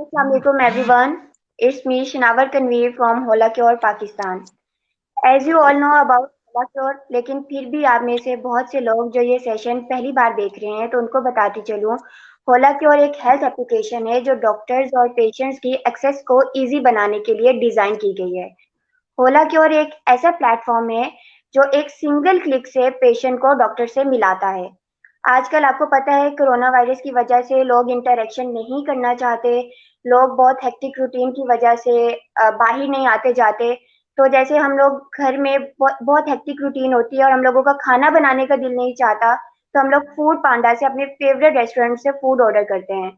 Assalamualaikum everyone. It's me Shinawar Kanveer from Hola Cure Pakistan. As you all know about Hola Cure, लेकिन फिर भी आप में से बहुत से लोग जो ये सेशन पहली बार देख रहे हैं तो उनको बताती चलूं, होला क्योर एक हेल्थ एप्लीकेशन है जो डॉक्टर्स और पेशेंट्स की एक्सेस को इजी बनाने के लिए डिजाइन की गई है। होला क्योर एक ऐसा प्लेटफॉर्म है जो एक सिंगल क्लिक से पेशेंट को डॉक्टर से मिलाता है। आजकल आपको पता है कोरोना वायरस की वजह से लोग इंटरेक्शन नहीं करना चाहते, लोग बहुत हेक्टिक रूटीन की वजह से बाहर नहीं आते जाते। तो जैसे हम लोग घर में बहुत हेक्टिक रूटीन होती है और हम लोगों का खाना बनाने का दिल नहीं चाहता, तो हम लोग फूड पांडा से अपने फेवरेट रेस्टोरेंट से फूड ऑर्डर करते हैं।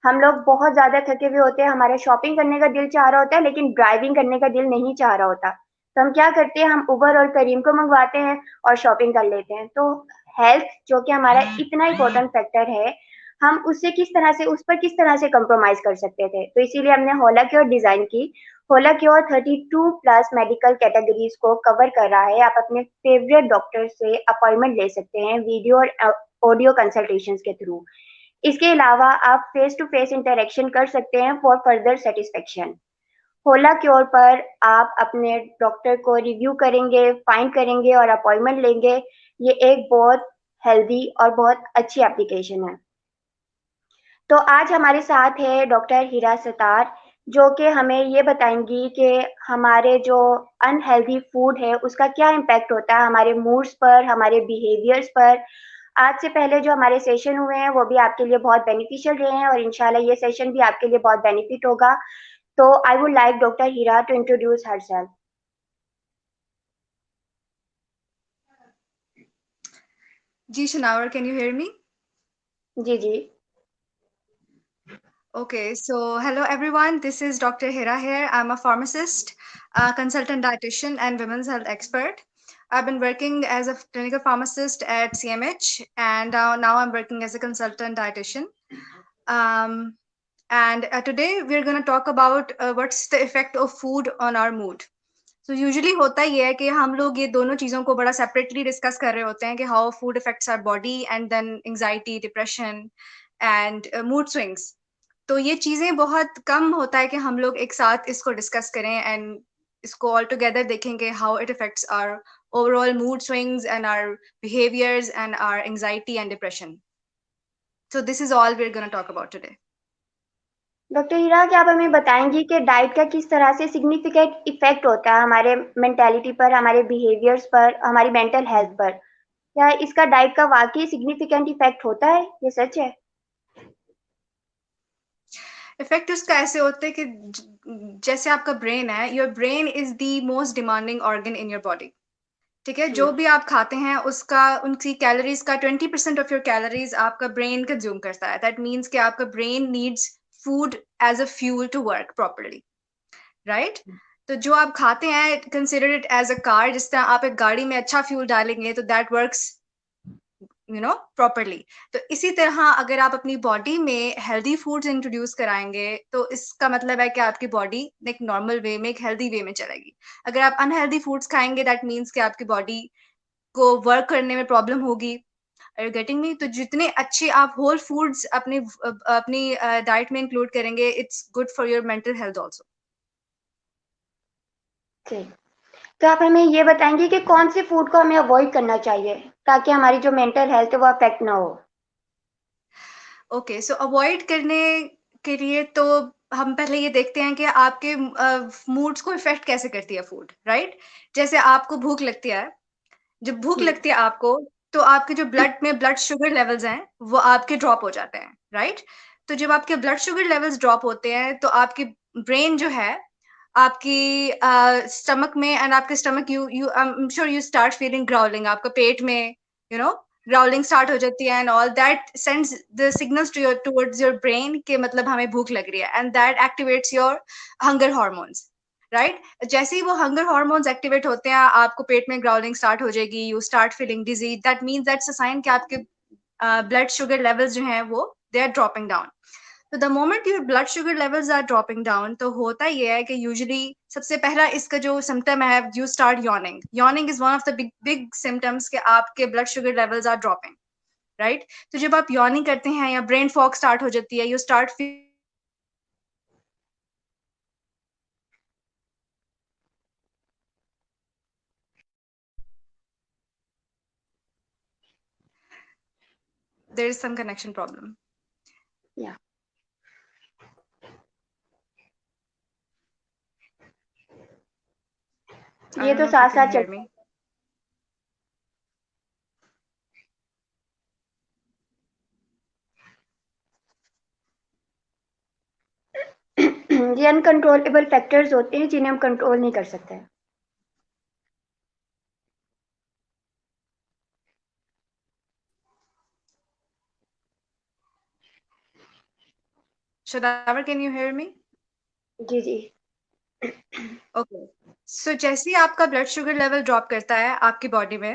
हम लोग बहुत ज्यादा थके हुए होते हैं, हमारा शॉपिंग करने का दिल चाह रहा होता है लेकिन ड्राइविंग करने का दिल नहीं चाह रहा होता, तो हम क्या करते हैं, हम उबर और करीम को मंगवाते हैं और शॉपिंग कर लेते हैं। तो हेल्थ जो कि हमारा इतना इंपॉर्टेंट फैक्टर है, हम उससे किस तरह से उस पर किस तरह से कॉम्प्रोमाइज कर सकते थे, तो इसीलिए हमने होला क्योर डिजाइन की। होला क्योर 32 प्लस मेडिकल कैटेगरीज को कवर कर रहा है। आप अपने फेवरेट डॉक्टर से अपॉइंटमेंट ले सकते हैं वीडियो और ऑडियो कंसल्टेशन के थ्रू। इसके अलावा आप फेस टू फेस इंटरेक्शन कर सकते हैं फॉर फर्दर सेटिस्फेक्शन। होला क्योर पर आप अपने डॉक्टर को रिव्यू करेंगे, फाइंड करेंगे और अपॉइंटमेंट लेंगे। ये एक बहुत हेल्दी और बहुत अच्छी एप्लीकेशन है। तो आज हमारे साथ है डॉक्टर हीरा सतार, जो कि हमें ये बताएंगी कि हमारे जो अनहेल्दी फूड है उसका क्या इम्पैक्ट होता है हमारे मूड्स पर, हमारे बिहेवियर्स पर। आज से पहले जो हमारे सेशन हुए हैं वो भी आपके लिए बहुत बेनिफिशियल रहे हैं और इंशाल्लाह ये सेशन भी आपके लिए बहुत बेनिफिट होगा। तो I would like doctor Heera to introduce herself. Ji Shanawar, can you hear me? जी जी। Okay, so hello everyone. This is Dr. Hira here. I'm a pharmacist, consultant dietitian, and women's health expert. I've been working as a clinical pharmacist at CMH, and now I'm working as a consultant dietitian. Um, and today we're going to talk about what's the effect of food on our mood. So usually होता ये है कि हम लोग ये दोनों चीज़ों को बड़ा separately discuss कर रहे होते हैं कि how food affects our body and then anxiety, depression and mood swings. तो ये चीज़ें बहुत कम होता है कि हम लोग एक साथ इसको डिस्कस करें एंड इसको ऑल टुगेदर देखेंगे how it affects our overall mood swings and our behaviours and our anxiety and depression. So this is all we're going to talk about today. Doctor Heera, क्या आप हमें बताएंगी कि डाइट का किस तरह से सिग्निफिकेंट इफेक्ट होता है हमारे मेंटालिटी पर, हमारे बिहेवियर्स पर, हमारी मेंटल हेल्थ पर? क्या इसका डाइट का वाकई सिग्निफिकेंट इफेक्ट होता है, ये सच है? इफेक्ट उसका ऐसे होते हैं कि जैसे आपका ब्रेन है, your brain is the most demanding organ in your body. ठीक है, जी। जो भी आप खाते हैं उसका उनकी कैलोरीज का 20% ऑफ योर कैलोरीज आपका ब्रेन कंज्यूम करता है. दैट मीन्स कि आपका brain needs food as a fuel to work properly, right? तो जो आप खाते हैं, consider it as a car. जिस तरह आप एक गाड़ी में अच्छा फ्यूल डालेंगे तो दैट वर्क्स प्रॉपरली. तो इसी तरह अगर आप अपनी बॉडी में हेल्दी फूड्स इंट्रोड्यूस कराएंगे तो इसका मतलब है कि आपकी बॉडी एक नॉर्मल वे में, एक हेल्दी वे में चलेगी. अगर आप अनहेल्दी फूड्स खाएंगे दैट मीन्स कि आपकी बॉडी को वर्क करने में प्रॉब्लम होगी. Are you getting me? तो जितने अच्छे आप होल फूड्स अपनी अपनी डाइट में इंक्लूड करेंगे, it's good for your mental health also. जी। तो आप हमें ये बताएंगे कि कौन से फूड को हमें अवॉइड करना चाहिए ताकि हमारी जो मेंटल हेल्थ है वो अफेक्ट ना हो? ओके, सो अवॉइड करने के लिए तो हम पहले ये देखते हैं कि आपके मूड्स को इफेक्ट कैसे करती है फूड, राइट? जैसे आपको भूख लगती है. जब भूख जी। लगती है आपको, तो आपके जो ब्लड में ब्लड शुगर लेवल्स हैं वो आपके ड्रॉप हो जाते हैं, राइट? तो जब आपके ब्लड शुगर लेवल्स ड्रॉप होते हैं तो आपकी ब्रेन जो है, आपकी स्टमक में, एंड आपके stomach, you you I am sure you start feeling growling. आपका पेट में ग्राउलिंग स्टार्ट हो जाती है and all that sends the signals to your towards your brain कि मतलब हमें भूख लग रही है, and that activates your hunger hormones, right? जैसे ही वो हंगर हॉर्मोन्स एक्टिवेट होते हैं, आपको पेट में ग्राउलिंग स्टार्ट हो जाएगी, you start feeling dizzy. That means that's a sign कि आपके ब्लड शुगर लेवल्स जो हैं वो दे आर ड्रॉपिंग डाउन. तो the moment your blood sugar levels are dropping down, तो होता ये है कि यूजुअली सबसे पहला इसका जो सिम्टम है, you start yawning. Yawning is one of the big big symptoms कि आपके blood sugar levels are dropping, right? तो जब आप यॉर्निंग करते हैं या ब्रेन फॉग स्टार्ट हो जाती है, you start there is some connection problem. Yeah. I ये don't तो know if you साथ can साथ hear चल me. ये अनकंट्रोलेबल फैक्टर्स होते हैं जिन्हें हम कंट्रोल नहीं कर सकते. Shadavar, can you hear me? जी जी. ओके. सो जैसे ही आपका ब्लड शुगर लेवल ड्रॉप करता है आपकी बॉडी में,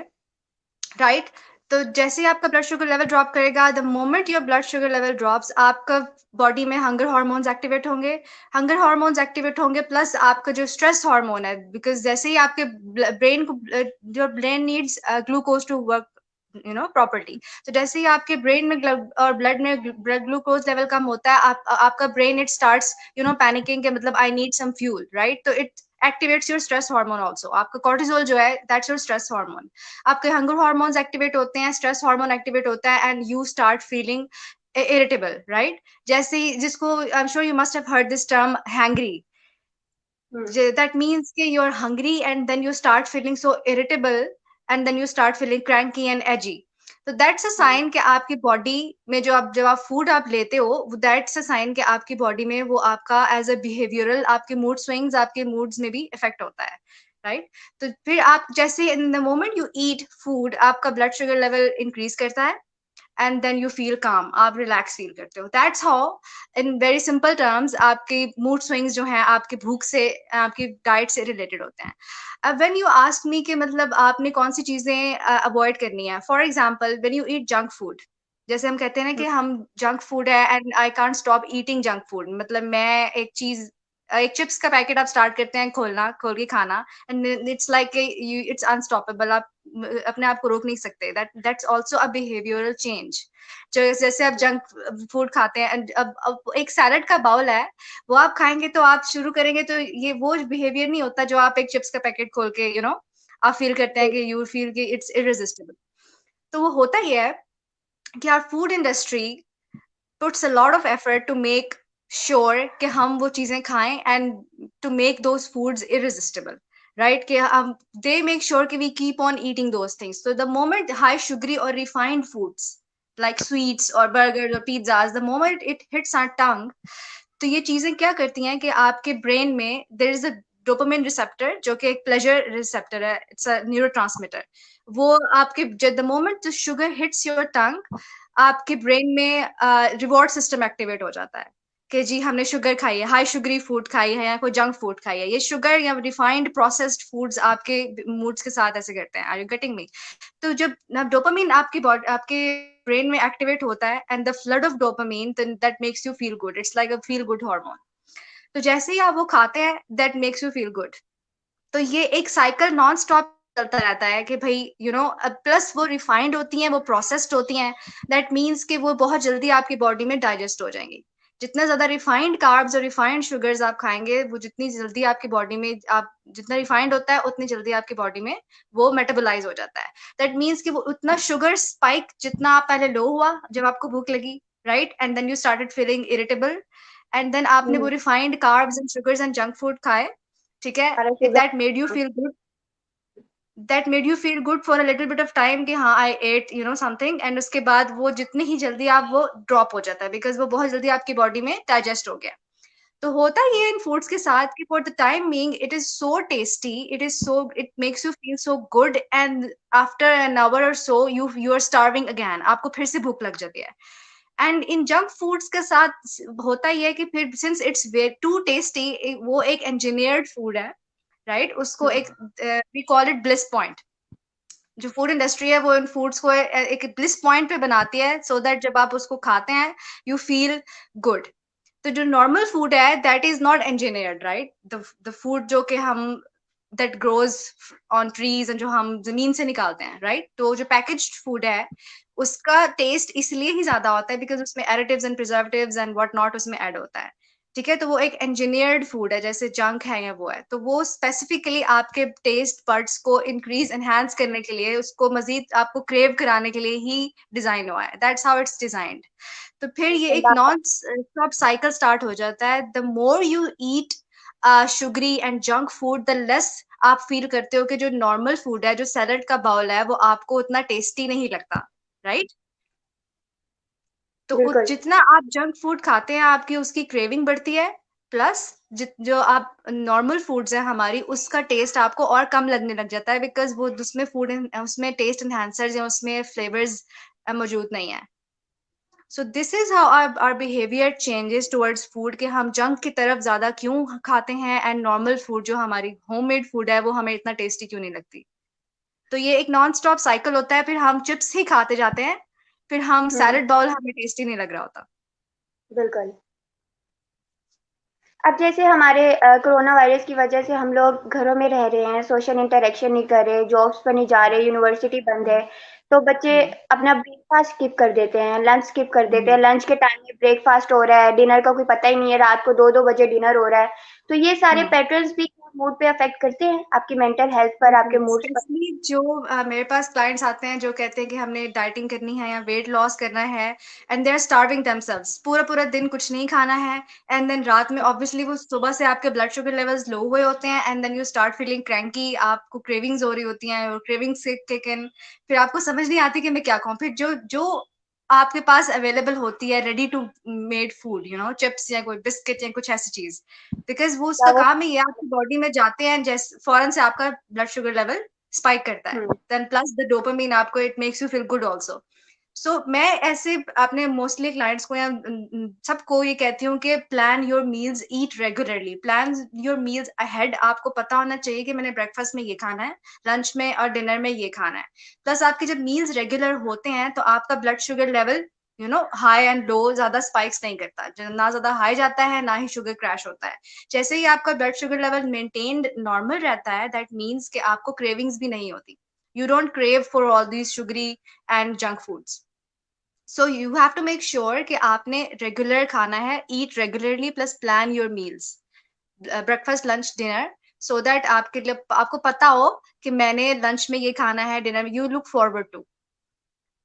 राइट, तो जैसे ही आपका ब्लड शुगर लेवल ड्रॉप करेगा, the moment your blood sugar level drops, आपका बॉडी में हंगर हार्मोन्स एक्टिवेट होंगे. हंगर हार्मोन्स एक्टिवेट होंगे प्लस आपका जो स्ट्रेस हार्मोन है, बिकॉज जैसे ही आपके ब्रेन को, your brain needs glucose to work properly. तो जैसे ही आपके ब्रेन में और ब्लड में ब्लड ग्लूकोज लेवल कम होता है, आपका ब्रेन इट स्टार्ट्स पैनिकिंग के मतलब I need some fuel, right. तो it activates your stress hormone also. आपका कॉर्टिसोल जो है दैट्स योर स्ट्रेस हार्मोन. आपके हंगर हार्मोन्स एक्टिवेट होते हैं, स्ट्रेस हार्मोन एक्टिवेट होता है, and you start feeling irritable, right. जैसे जिसको I am sure you must have heard this term hangry. That means कि you're hungry and then you start feeling so irritable and then you start feeling cranky and edgy. So that's a sign कि आपकी body में जब आप food आप लेते हो, that's a sign कि आपकी बॉडी में वो आपका एज अ बिहेवियरल आपके मूड स्विंग्स, आपके मूड्स में भी इफेक्ट होता है, राइट. तो फिर आप जैसे in the moment you eat food, आपका ब्लड शुगर लेवल इंक्रीज करता है एंड देन यू फील काम, आप रिलैक्स फील करते हो. That's how in very simple terms आपके मूड स्विंग्स जो हैं आपकी भूख से, आपकी डाइट से रिलेटेड होते हैं. अब व्हेन यू आस्क मी कि मतलब आपने कौन सी चीजें अवॉइड करनी है, for example when you eat junk food, जैसे हम कहते हैं ना कि हम जंक फूड है and I can't stop eating junk food, मतलब मैं एक चिप्स का पैकेट आप स्टार्ट करते हैं खोल के खाना, and it's like you it's unstoppable, आप अपने आप को रोक नहीं सकते. That's also a behavioural change. जो जैसे आप जंक फूड खाते हैं, अब एक सैलड का बाउल है, वो आप खाएंगे तो आप शुरू करेंगे तो ये वो बिहेवियर नहीं होता जो आप एक चिप्स का पैकेट खोल के आप फील करते हैं कि यू फील कि इट्स इरेजिस्टिबल. तो वो होता ही है कि our food industry puts a lot of effort to make sure कि हम वो चीजें खाएं and to make those foods irresistible, right, कि हम they make sure कि we keep on eating those things. So the moment high sugary or refined foods like sweets or burgers or pizzas, the moment it hits our tongue, तो ये चीजें क्या करती हैं कि आपके ब्रेन में there is a dopamine receptor जो कि एक pleasure receptor है, it's a neurotransmitter. वो आपके the moment the sugar hits your tongue, आपके ब्रेन में रिवॉर्ड सिस्टम एक्टिवेट हो जाता है कि जी हमने शुगर खाई है, हाई शुगरी फूड खाई है या कोई जंक फूड खाई है. ये शुगर या रिफाइंड प्रोसेस्ड फूड्स आपके मूड्स के साथ ऐसे करते हैं. Are you getting me? तो जब डोपामिन आपकी बॉडी आपके ब्रेन में एक्टिवेट होता है and the flood of dopamine that makes you feel good, it's like a feel good hormone. तो जैसे ही आप वो खाते हैं that makes you feel good. तो ये एक साइकिल नॉन स्टॉप चलता रहता है कि भाई प्लस वो रिफाइंड होती हैं, वो प्रोसेस्ड होती हैं, दैट मीन्स कि वो बहुत जल्दी आपकी बॉडी में डाइजेस्ट हो जाएंगी. जितना ज्यादा रिफाइंड कार्ब्स और रिफाइंड शुगर्स आप खाएंगे, वो जितनी जल्दी आपकी बॉडी में आप जितना रिफाइंड होता है उतनी जल्दी आपकी बॉडी में वो मेटाबोलाइज हो जाता है. दैट मीन्स कि वो उतना शुगर स्पाइक जितना आप पहले लो हुआ जब आपको भूख लगी, right, and then you started feeling irritable, and then आपने वो refined carbs and sugars and junk food खाए, ठीक है, that made you feel good, that made you feel good for a little bit of time कि हाँ I ate something, and उसके बाद वो जितनी ही जल्दी आप वो ड्रॉप हो जाता है बिकॉज वो बहुत जल्दी आपकी बॉडी में डाइजेस्ट हो गया. तो होता ये इन फूड्स के साथ कि for the time being it is so tasty, it makes you feel so good, and after an hour और so you are starving again, आपको फिर से भूख लग जाती है. एंड इन जंक फूड्स के साथ होता ही है कि फिर since it's way too tasty, वो एक इंजीनियर्ड फूड है, राइट, उसको एक we call it bliss point. जो फूड इंडस्ट्री है वो इन फूड्स को एक ब्लिस पॉइंट पे बनाती है सो दैट जब आप उसको खाते हैं यू फील गुड. तो जो नॉर्मल फूड है that is not engineered, right, the food जो कि हम that grows on trees and जो हम जमीन से निकालते हैं, राइट. तो जो पैकेज्ड फूड है उसका टेस्ट इसलिए ही ज्यादा होता है बिकॉज उसमें additives and preservatives and what not उसमें ऐड होता है. ठीक है, तो वो एक इंजीनियर्ड फूड है, जैसे जंक है या वो है, तो वो स्पेसिफिकली आपके टेस्ट बड्स को इंक्रीज एनहांस करने के लिए, उसको मजीद आपको क्रेव कराने के लिए ही डिजाइन हुआ है। That's how it's designed. तो फिर ये एक नॉन स्टॉप साइकिल स्टार्ट हो जाता है। The more you eat sugary and junk food, the less आप फील करते हो कि जो नॉर्मल फूड है, जो सैलड का बाउल है, वो आपको उतना टेस्टी नहीं लगता, राइट? तो बिल्कुल। जितना आप जंक फूड खाते हैं, आपकी उसकी क्रेविंग बढ़ती है, प्लस जो आप नॉर्मल फूड्स है हमारी, उसका टेस्ट आपको और कम लगने लग जाता है, बिकॉज वो उसमें उसमें टेस्ट एनहांसर्स या उसमें फ्लेवर्स मौजूद नहीं है। So this is how our behaviour changes towards food, कि हम जंक की तरफ ज्यादा क्यों खाते हैं, एंड नॉर्मल फूड जो हमारी होममेड फूड है वो हमें इतना टेस्टी क्यों नहीं लगती। तो ये एक नॉन स्टॉप साइकिल होता है, फिर हम चिप्स ही खाते जाते हैं, फिर हम हम्म। सैलड बाउल हमें टेस्टी नहीं लग रहा होता। बिल्कुल। अब जैसे हमारे कोरोना वायरस की वजह से हम लोग घरों में रह रहे हैं, सोशल इंटरेक्शन नहीं कर रहे, जॉब्स पर नहीं जा रहे, यूनिवर्सिटी बंद है, तो बच्चे हम्म, अपना ब्रेकफास्ट स्किप कर देते हैं, लंच स्किप कर देते हैं, हम्म, लंच के टाइम में ब्रेकफास्ट हो रहा है, डिनर का कोई पता ही नहीं है, रात को 2-2 बजे डिनर हो रहा है। तो ये सारे हम्म। पैटर्न्स भी मूड पे अफेक्ट करते हैं, आपकी मेंटल हेल्थ पर, आपके मूड्स पर। स्पेशली जो मेरे पास क्लाइंट्स आते हैं जो कहते हैं कि हमने डाइटिंग करनी है या वेट लॉस करना है, and they are starving themselves, पूरा पूरा दिन कुछ नहीं खाना है, एंड देन रात में ऑब्वियसली वो सुबह से आपके ब्लड शुगर लेवल्स लो हुए होते हैं, and then you start feeling cranky, आपको क्रेविंग्स हो रही होती हैं, और क्रेविंग्स से किक इन, फिर आपको समझ नहीं आती कि मैं क्या खाऊं, फिर जो जो आपके पास अवेलेबल होती है ready to made food, you know, chips या कोई बिस्किट या कुछ ऐसी चीज, बिकॉज वो क्या उसका वो। काम है, ये आपकी बॉडी में जाते हैं, जैसे फौरन से आपका ब्लड शुगर लेवल स्पाइक करता है, hmm. Then plus the dopamine आपको it makes you feel good also. So मैं ऐसे अपने मोस्टली क्लाइंट्स को या सबको ये कहती हूँ कि plan your meals, eat regularly, plan your meals ahead. आपको पता होना चाहिए कि मैंने ब्रेकफास्ट में ये खाना है, लंच में और डिनर में ये खाना है। प्लस आपके जब मील्स रेगुलर होते हैं तो आपका blood sugar level, you no, high and low ज्यादा स्पाइक्स नहीं करता, ना ज्यादा हाई जाता है ना ही शुगर क्रैश होता है। जैसे ही आपका blood sugar level maintained normal रहता है, दैट मीन्स कि आपको क्रेविंग्स भी नहीं होती, you don't crave for all these sugary and junk foods. So you have to make sure कि आपने रेगुलर खाना है, eat regularly plus plan your meals, breakfast lunch dinner, so that आपके लिए आपको पता हो कि मैंने लंच में ये खाना है, डिनर में, you look forward to।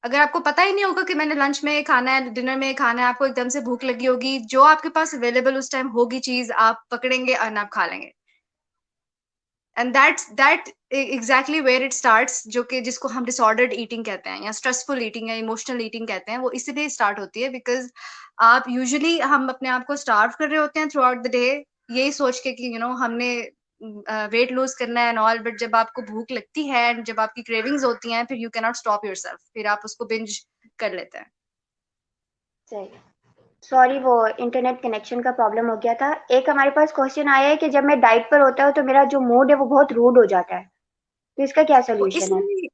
अगर आपको पता ही नहीं होगा कि मैंने लंच में ये खाना है, डिनर में ये खाना है, आपको एकदम से भूख लगी होगी, जो आपके पास अवेलेबल उस टाइम होगी चीज आप पकड़ेंगे और आप खा लेंगे। And that exactly where it starts, जो कि जिसको हम डिसऑर्डर्ड ईटिंग कहते हैं या स्ट्रेसफुल ईटिंग या इमोशनल ईटिंग कहते हैं, वो इसलिए स्टार्ट होती है बिकॉज आप यूजुअली हम अपने आप को स्टार्व कर रहे होते हैं थ्रू आउट द डे, यही सोच के कि यू नो हमने वेट लूज करना है एंड ऑल, बट जब आपको भूख लगती है एंड जब आपकी क्रेविंग्स होती हैं, फिर you can not stop yourself, फिर आप उसको बिंज कर लेते हैं। सही। सॉरी, वो इंटरनेट कनेक्शन का प्रॉब्लम हो गया था। एक हमारे पास क्वेश्चन आया है कि जब मैं डाइट पर होता हूँ तो मेरा जो मूड है वो बहुत रूड हो जाता है, तो इसका क्या वो सोल्यूशन है?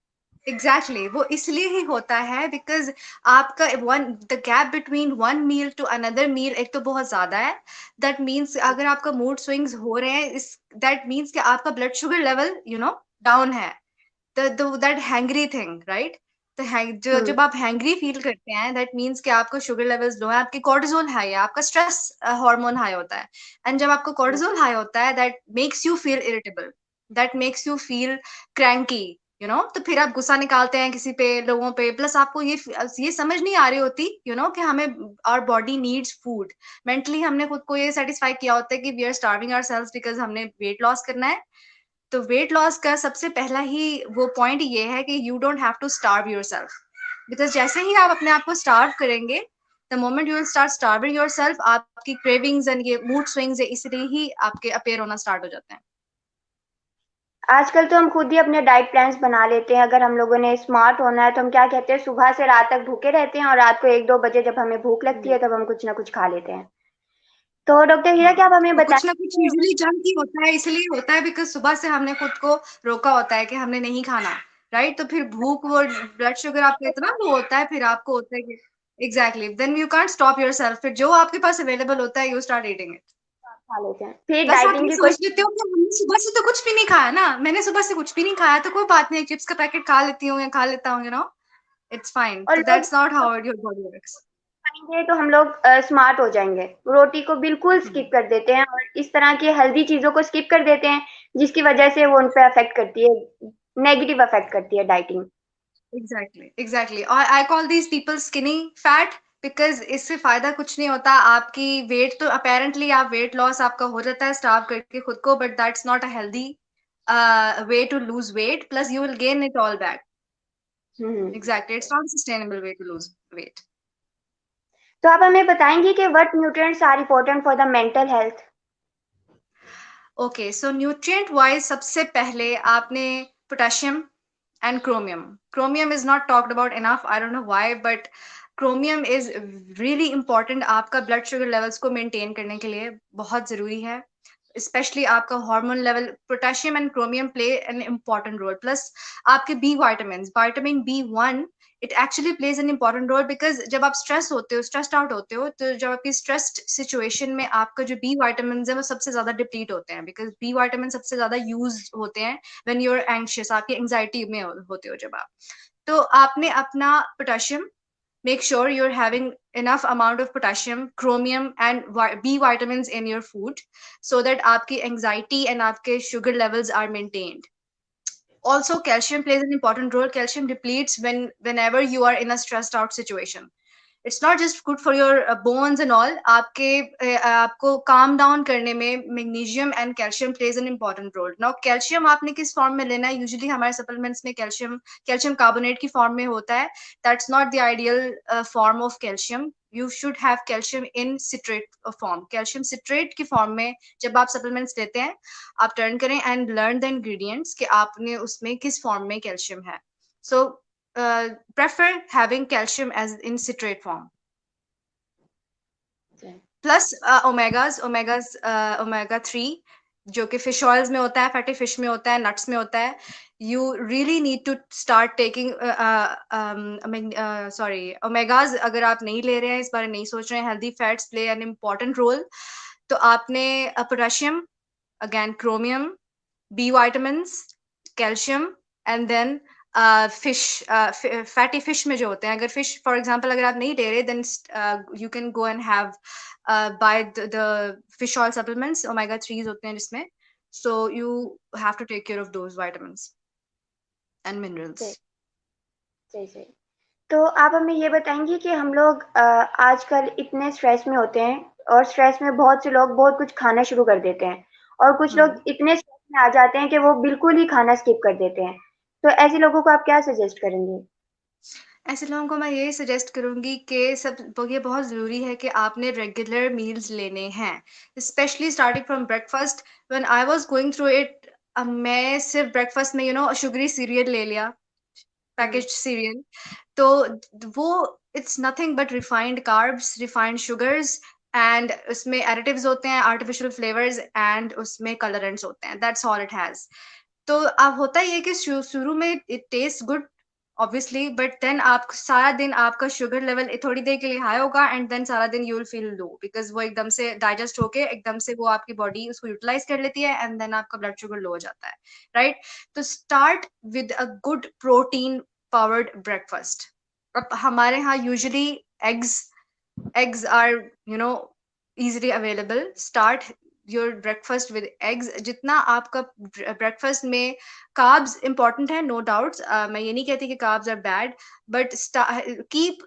इसलिए वो इसलिए ही होता है बिकॉज आपका one the gap between one meal to another meal एक तो बहुत ज्यादा है। दैट मीन्स अगर आपका मूड स्विंग्स हो रहे हैं, इस दैट मीन्स कि आपका blood sugar level, you know, down है। That hangry thing, right? तो जो हम्म। जब आप हैंग्री फील करते हैं, दैट मीन्स कि आपका शुगर लेवल्स लो है, आपकी कोर्टिसोल हाई है, आपका स्ट्रेस हार्मोन हाई होता है, एंड जब आपका कोर्टिसोल हाई होता है, that makes you feel irritable, that makes you feel cranky, you know, तो फिर आप गुस्सा निकालते हैं किसी पे, लोगों पे, प्लस आपको ये समझ नहीं आ रही होती, यू नो, कि हमें our body needs food. Mentally हमने खुद को ये सेटिस्फाई किया होता है कि we are starving ourselves because हमने वेट लॉस करना है। तो वेट लॉस का सबसे पहला ही वो पॉइंट ये है कि you don't have to starve yourself, because जैसे ही आप अपने आप को स्टार्व करेंगे, the moment you will start starving yourself, आपकी क्रेविंग्स एंड ये मूड स्विंग्स इसलिए ही आपके अपेयर होना स्टार्ट हो जाते हैं। आजकल तो हम खुद ही अपने डाइट प्लान्स बना लेते हैं। अगर हम लोगों ने स्मार्ट होना है तो हम क्या कहते हैं, सुबह से रात तक भूखे रहते हैं और रात को 1-2 बजे जब हमें भूख लगती हम्म, है तब हम कुछ ना कुछ खा लेते हैं। तो डॉक्टर हीरा, क्या आप हमें तो कुछ ना कुछ बताएंगे? यूजुअली जंक ही होता है, इसलिए होता है बिकॉज सुबह से हमने खुद को रोका होता है कि हमने नहीं खाना, राइट? तो फिर भूख, वो ब्लड शुगर आपका इतना लो होता है, फिर आपको होता है कि exactly then you can't stop yourself, फिर जो आपके पास अवेलेबल होता है यू स्टार्ट ईटिंग इट। खा लेते हैं, फिर प्लस आप डाइटिंग ये की कोई। सोच लेते हो कि हमने सुबह से तो कुछ भी नहीं खाया ना, मैंने सुबह से कुछ भी नहीं खाया तो कोई बात नहीं, चिप्स का पैकेट खा लेती हूँ या खा लेता हूँ, यू नो, इट्स फाइन। और तो लोग that's not how your body works. खाएंगे तो हम लोग स्मार्ट हो जाएंगे, रोटी को बिल्कुल स्किप कर देते हैं और इस तरह की हेल्दी चीजों को स्किप कर देते हैं, जिसकी वजह से वो उन पे अफेक्ट करती है, नेगेटिव अफेक्ट करती है डाइटिंग। एग्जैक्टली और I call these people skinny fat because इससे फायदा कुछ नहीं होता। आपकी वेट तो अपेरेंटली आप वेट लॉस आपका हो जाता है स्टार्व करके खुद को, but that's not a healthy way to lose weight, plus you will gain it all back. Hmm. Exactly, it's not sustainable way to lose weight. तो आप हमें बताएंगे कि what nutrients are important for the mental health? Okay, so nutrient wise सबसे पहले आपने potassium and chromium is not talked about enough, I don't know why, but chromium is really important आपका blood sugar levels को maintain करने के लिए बहुत जरूरी है, especially आपका hormone level। potassium and chromium play an important role, plus आपके B vitamins, vitamin B1, it actually plays an important role because जब आप stress होते हो, stressed out होते हो, तो जब आपकी stressed situation में आपका जो B vitamins है वो सबसे ज्यादा deplete होते हैं, because B vitamins सबसे ज्यादा use होते हैं when you're anxious, आपकी anxiety में होते हो जब आप। तो आपने अपना potassium, make sure you're having enough amount of potassium, chromium and B vitamins in your food so that आपकी anxiety and आपके sugar levels are maintained। Also calcium plays an important role। calcium depletes whenever you are in a stressed out situation। it's not just good for your bones and all, आपके आपको calm down करने में magnesium and calcium plays an important role। now calcium आपने किस form में लेना है? usually हमारे supplements में calcium carbonate की form में होता है। that's not the ideal form of calcium। you should have calcium in citrate form। calcium citrate की form में जब आप supplements लेते हैं, आप turn करें and learn the ingredients कि आपने उसमें किस form में calcium है। so prefer having calcium as in citrate form। Plus omegas omega 3 जो कि फिश ऑयल्स में होता है, फैटी फिश में होता है, नट्स में होता है। You really need to start taking sorry omegas. अगर आप नहीं ले रहे हैं, इस बारे नहीं सोच रहे हैं, healthy fats play an important role. तो आपने potassium, again chromium, B vitamins, calcium and then fish, fatty fish में जो होते हैं, अगर फिश फॉर एग्जांपल अगर आप नहीं ले रहे, then you can go and have buy the fish oil supplements, omega 3 होते हैं जिसमें। So you have to take care of those vitamins and minerals. सही सही सही। तो आप हमें ये बताएंगे कि हम लोग आजकल इतने स्ट्रेस में होते हैं, और स्ट्रेस में बहुत से लोग बहुत कुछ खाना शुरू कर देते हैं, और कुछ लोग इतने स्ट्रेस में आ जाते हैं कि वो बिल्कुल ही खाना स्किप कर देते हैं। तो ऐसे लोगों को आप क्या सजेस्ट करेंगे? ऐसे लोगों को मैं यही सजेस्ट करूंगी कि ये बहुत ज़रूरी है कि आपने रेगुलर मील्स लेने हैं, specially starting from breakfast. When I was going through it, मैं सिर्फ ब्रेकफास्ट में शुगरी सीरियल ले लिया, पैकेज्ड सीरियल। तो वो it's nothing but refined carbs, refined sugars, and उसमें एडिटिव्स होते हैं, आर्टिफिशियल फ्लेवर्स, एंड उसमें कलरेंट्स होते हैं। That's all it has. तो अब होता ही है कि शुरू में it taste good obviously, but then आप सारा दिन आपका शुगर लेवल थोड़ी देर के लिए हाई होगा, एंड देन सारा दिन you will feel low, because वो एकदम से डाइजेस्ट होके एकदम से वो आपकी बॉडी उसको यूटिलाइज कर लेती है, एंड देन आपका ब्लड शुगर लो हो जाता है, राइट। तो start with a good protein powered breakfast. अब हमारे यहाँ usually eggs eggs are easily available। start your breakfast with eggs। जितना आपका ब्रेकफास्ट में कार्ब्स इंपॉर्टेंट है, नो डाउट्स, मैं ये नहीं कहती कि carbs are bad, but keep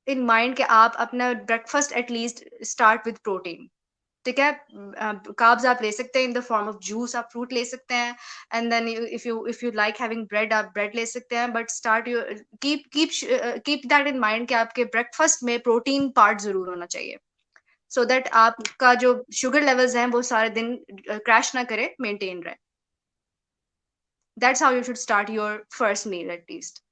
in mind कि आप अपना breakfast at least start with protein. ठीक है, कार्ब्स आप ले सकते हैं in the form of juice, आप फ्रूट ले सकते हैं, and then if you like having bread, आप ब्रेड ले सकते हैं, but start you keep that in mind कि आपके ब्रेकफास्ट में प्रोटीन पार्ट जरूर होना चाहिए, सो दैट आपका जो शुगर लेवल्स हैं वो सारे दिन क्रैश ना करे, मेंटेन रहे। That's how you should start your first meal at least.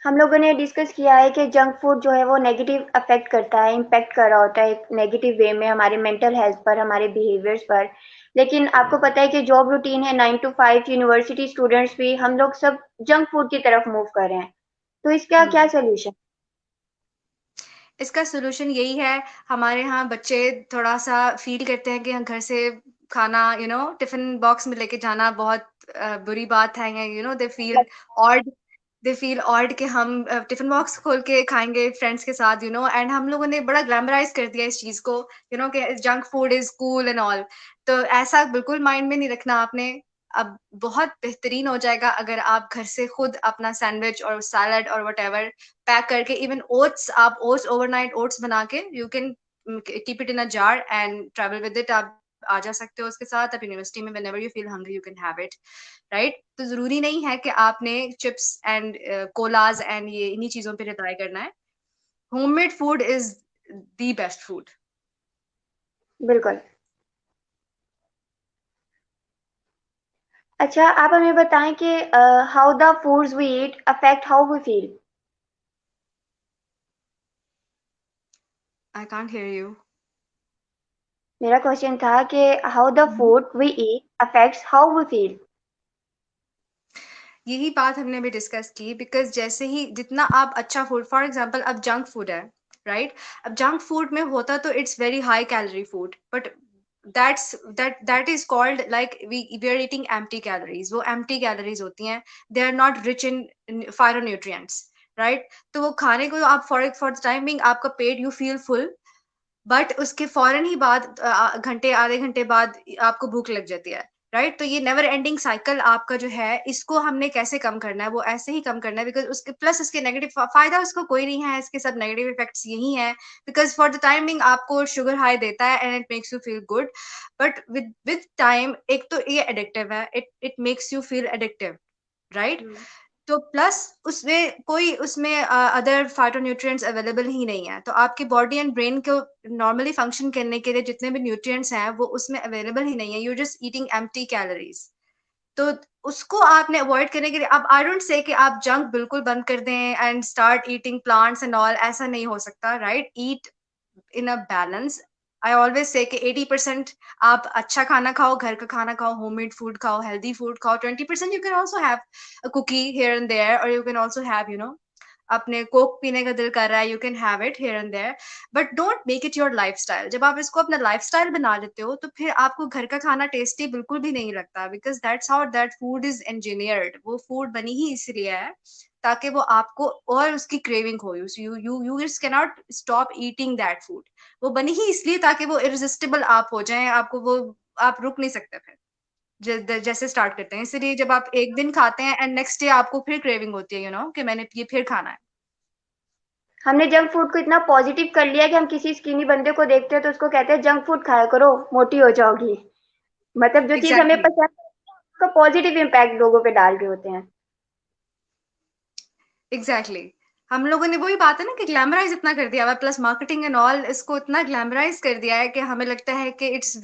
हम लोगों ने डिस्कस किया है कि जंक फूड जो है वो नेगेटिव अफेक्ट करता है, इम्पेक्ट कर रहा होता है एक नेगेटिव वे में हमारे मेंटल हेल्थ पर, हमारे बिहेवियर्स पर। लेकिन आपको पता है कि जॉब रूटीन है 9 to 5, यूनिवर्सिटी स्टूडेंट्स भी, हम लोग सब जंक फूड की तरफ मूव कर रहे हैं। तो इसका क्या सोल्यूशन? इसका सोल्यूशन यही है, हमारे यहाँ बच्चे थोड़ा सा फील करते हैं कि घर से खाना टिफिन बॉक्स में लेके जाना बहुत बुरी बात है, they feel odd. They feel odd कि हम टिफिन बॉक्स खोल के खाएंगे फ्रेंड्स के साथ, एंड हम लोगों ने बड़ा ग्लैमराइज कर दिया इस चीज को, कि junk food is cool and all. तो ऐसा बिल्कुल माइंड में नहीं रखना आपने। अब बहुत बेहतरीन हो जाएगा अगर आप घर से खुद अपना सैंडविच और सैलड और वटेवर पैक करके, इवन ओट्स, आप ओट्स ओवरनाइट ओट्स बना के you can keep it in a jar and travel with it. आप आ जा सकते हो उसके साथ, आप यूनिवर्सिटी में whenever you feel hungry you can have it, right. तो जरूरी नहीं है कि आपने चिप्स एंड कोलाज एंड ये इन्हीं चीजों पे रिलाई करना है। Homemade food is the best food. बिल्कुल। अच्छा, आप हमें बताएं कि how the foods we eat affect how we feel. I can't hear you. मेरा क्वेश्चन था कि how the food we eat affects how we feel. यही बात हमने अभी डिस्कस की, बिकॉज जैसे ही जितना आप अच्छा फूड, फॉर एग्जांपल अब जंक फूड है, राइट। अब जंक फूड में होता तो it's very high calorie food, but that is called like we are eating empty calories. वो एम्प्टी कैलोरीज होती हैं, they are not rich in phytonutrients, right. तो वो खाने को आप फॉर द टाइमिंग आपका पेट यू फील फुल, बट उसके फौरन ही बाद घंटे आधे घंटे बाद आपको भूख लग जाती है, राइट। तो ये नेवर एंडिंग साइकिल आपका जो है, इसको हमने कैसे कम करना है, वो ऐसे ही कम करना है, बिकॉज उसके प्लस इसके नेगेटिव फायदा उसको कोई नहीं है, इसके सब नेगेटिव इफेक्ट्स यही है। बिकॉज फॉर द टाइमिंग आपको शुगर हाई देता है and it makes you feel good, but with time एक तो ये एडिक्टिव है, it it makes you feel addictive, right. तो प्लस उसमें कोई उसमें अदर फाइटोन्यूट्रिएंट्स अवेलेबल ही नहीं है, तो आपकी बॉडी एंड ब्रेन को नॉर्मली फंक्शन करने के लिए जितने भी न्यूट्रिएंट्स हैं वो उसमें अवेलेबल ही नहीं है, you just eating empty calories. तो उसको आपने अवॉइड करने के लिए, अब आई डोंट से कि आप जंक बिल्कुल बंद कर दें and start eating plants and all, ऐसा नहीं हो सकता, right. Eat in a balance. I always say कि 80% आप अच्छा खाना खाओ, घर का खाना खाओ, होममेड फूड खाओ, हेल्दी फूड खाओ, 20% you can also have a cookie here and there, और यू कैन ऑल्सो हैव अपने कोक पीने का दिल कर रहा है, you can have it here and there, but don't make it your lifestyle. जब आप इसको अपना लाइफस्टाइल बना लेते हो तो फिर आपको घर का खाना टेस्टी बिल्कुल भी नहीं लगता, because that's how that food is engineered. वो फूड बनी ही इसलिए है ताकि वो आपको और उसकी क्रेविंग हो, you you you just can not stop eating that food. वो बनी ही इसलिए ताकि वो इरिजिस्टिबल आप हो जाएं, आपको वो, आप रुक नहीं सकते फिर जैसे स्टार्ट करते हैं। इसलिए जब आप एक दिन खाते हैं एंड नेक्स्ट डे आपको फिर क्रेविंग होती है, कि मैंने ये फिर खाना है। हमने जंक फूड को इतना पॉजिटिव कर लिया कि हम किसी स्किनी बंदे को देखते हैं तो उसको कहते हैं जंक फूड खाया करो, मोटी हो जाओगी। मतलब जो चीज हमें एग्जैक्टली, पसंद है उसका पॉजिटिव इम्पैक्ट लोगों पे डाल रहे होते हैं। एग्जैक्टली। हम लोगों ने वही बात है ना कि ग्लैमराइज इतना कर दिया हुआ, प्लस मार्केटिंग एंड ऑल इसको इतना ग्लैमराइज कर दिया है कि हमें लगता है कि it's